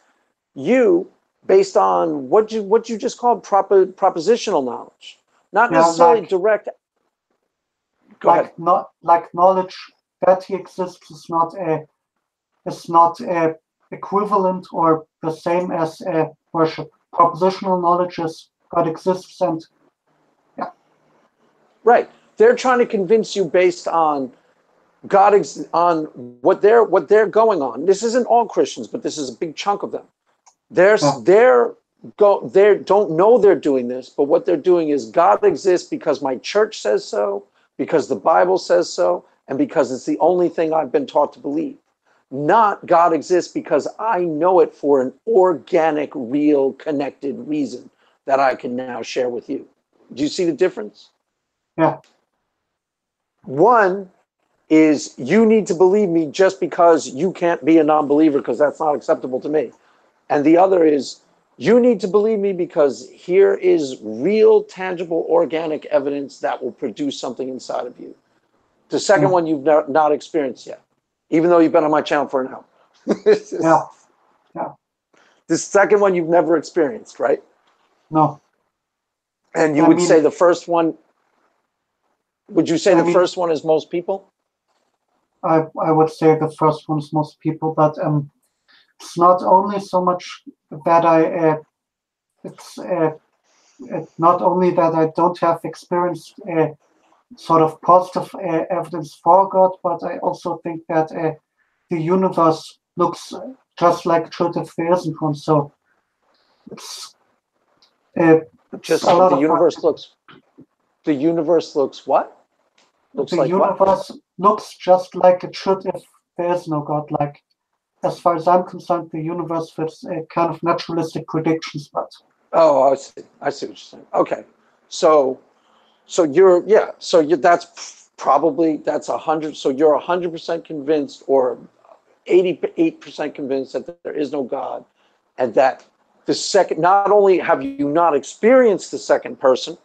you based on what you just called propositional knowledge, not necessarily direct. Go ahead. Not like knowledge that he exists is not equivalent or the same as worship. Propositional knowledge is God exists, and yeah. Right. They're trying to convince you based on on what they're going on. This isn't all Christians, but this is a big chunk of them. They don't know they're doing this, but what they're doing is God exists because my church says so, because the Bible says so, and because it's the only thing I've been taught to believe. Not God exists because I know it for an organic, real, connected reason that I can now share with you. Do you see the difference? Yeah. One is you need to believe me just because you can't be a non-believer because that's not acceptable to me. And the other is you need to believe me because here is real, tangible, organic evidence that will produce something inside of you. The second one you've not experienced yet, even though you've been on my channel for an hour. Yeah. The second one you've never experienced, right? No. And you would say the first one, would you say the first one is most people? I would say the first one is most people, but it's not only so much that it's not only that I don't have experienced sort of positive evidence for God, but I also think that the universe looks just like it should if there isn't one. So it's just a lot the of universe work. looks. The universe looks what? Looks the like universe what? looks just like it should if there is no God. Like, as far as I'm concerned, the universe fits kind of naturalistic predictions, but. Oh, I see. I see what you're saying. Okay, so that's probably that's 100. So you're 100% convinced, or 88% convinced that there is no God, and that the second. Not only have you not experienced the second person,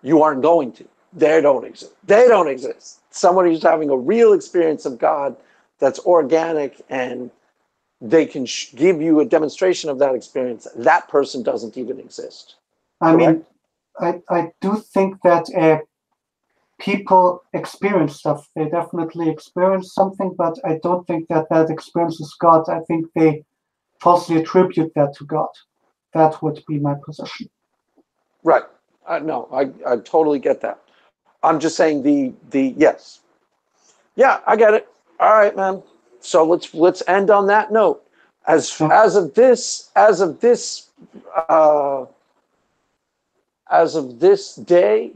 you aren't going to. They don't exist. They don't exist. Someone who's having a real experience of God that's organic and they can give you a demonstration of that experience, that person doesn't even exist. I Correct? mean, I do think that people experience stuff. They definitely experience something, but I don't think that that experience is God. I think they falsely attribute that to God. That would be my position. Right. No, I totally get that. I'm just saying the yes. Yeah, I get it. All right, man. So let's end on that note. As of this day,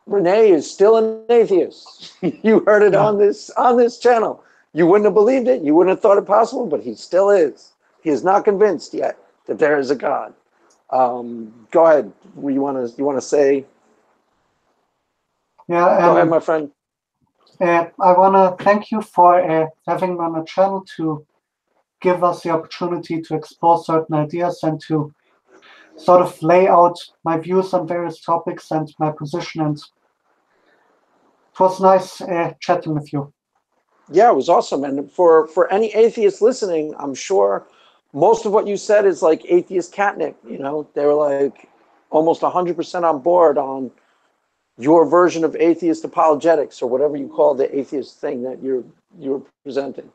Rene is still an atheist. You heard it on this channel. You wouldn't have believed it. You wouldn't have thought it possible, but he still is. He is not convinced yet that there is a God. Go ahead. You want to say? Yeah. Go ahead, my friend. I want to thank you for having me on the channel to give us the opportunity to explore certain ideas and to sort of lay out my views on various topics and my position. And it was nice chatting with you. Yeah, it was awesome. And for any atheists listening, I'm sure most of what you said is like atheist catnip. You know, they were like almost 100% on board on your version of atheist apologetics or whatever you call the atheist thing that you're presenting.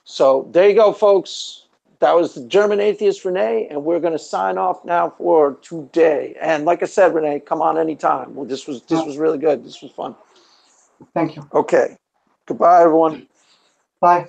So there you go, folks. That was the German atheist Rene, and we're going to sign off now for today. And like I said, Rene, come on anytime. Well, this was really good. This was fun. Thank you. Okay. Goodbye, everyone. Bye.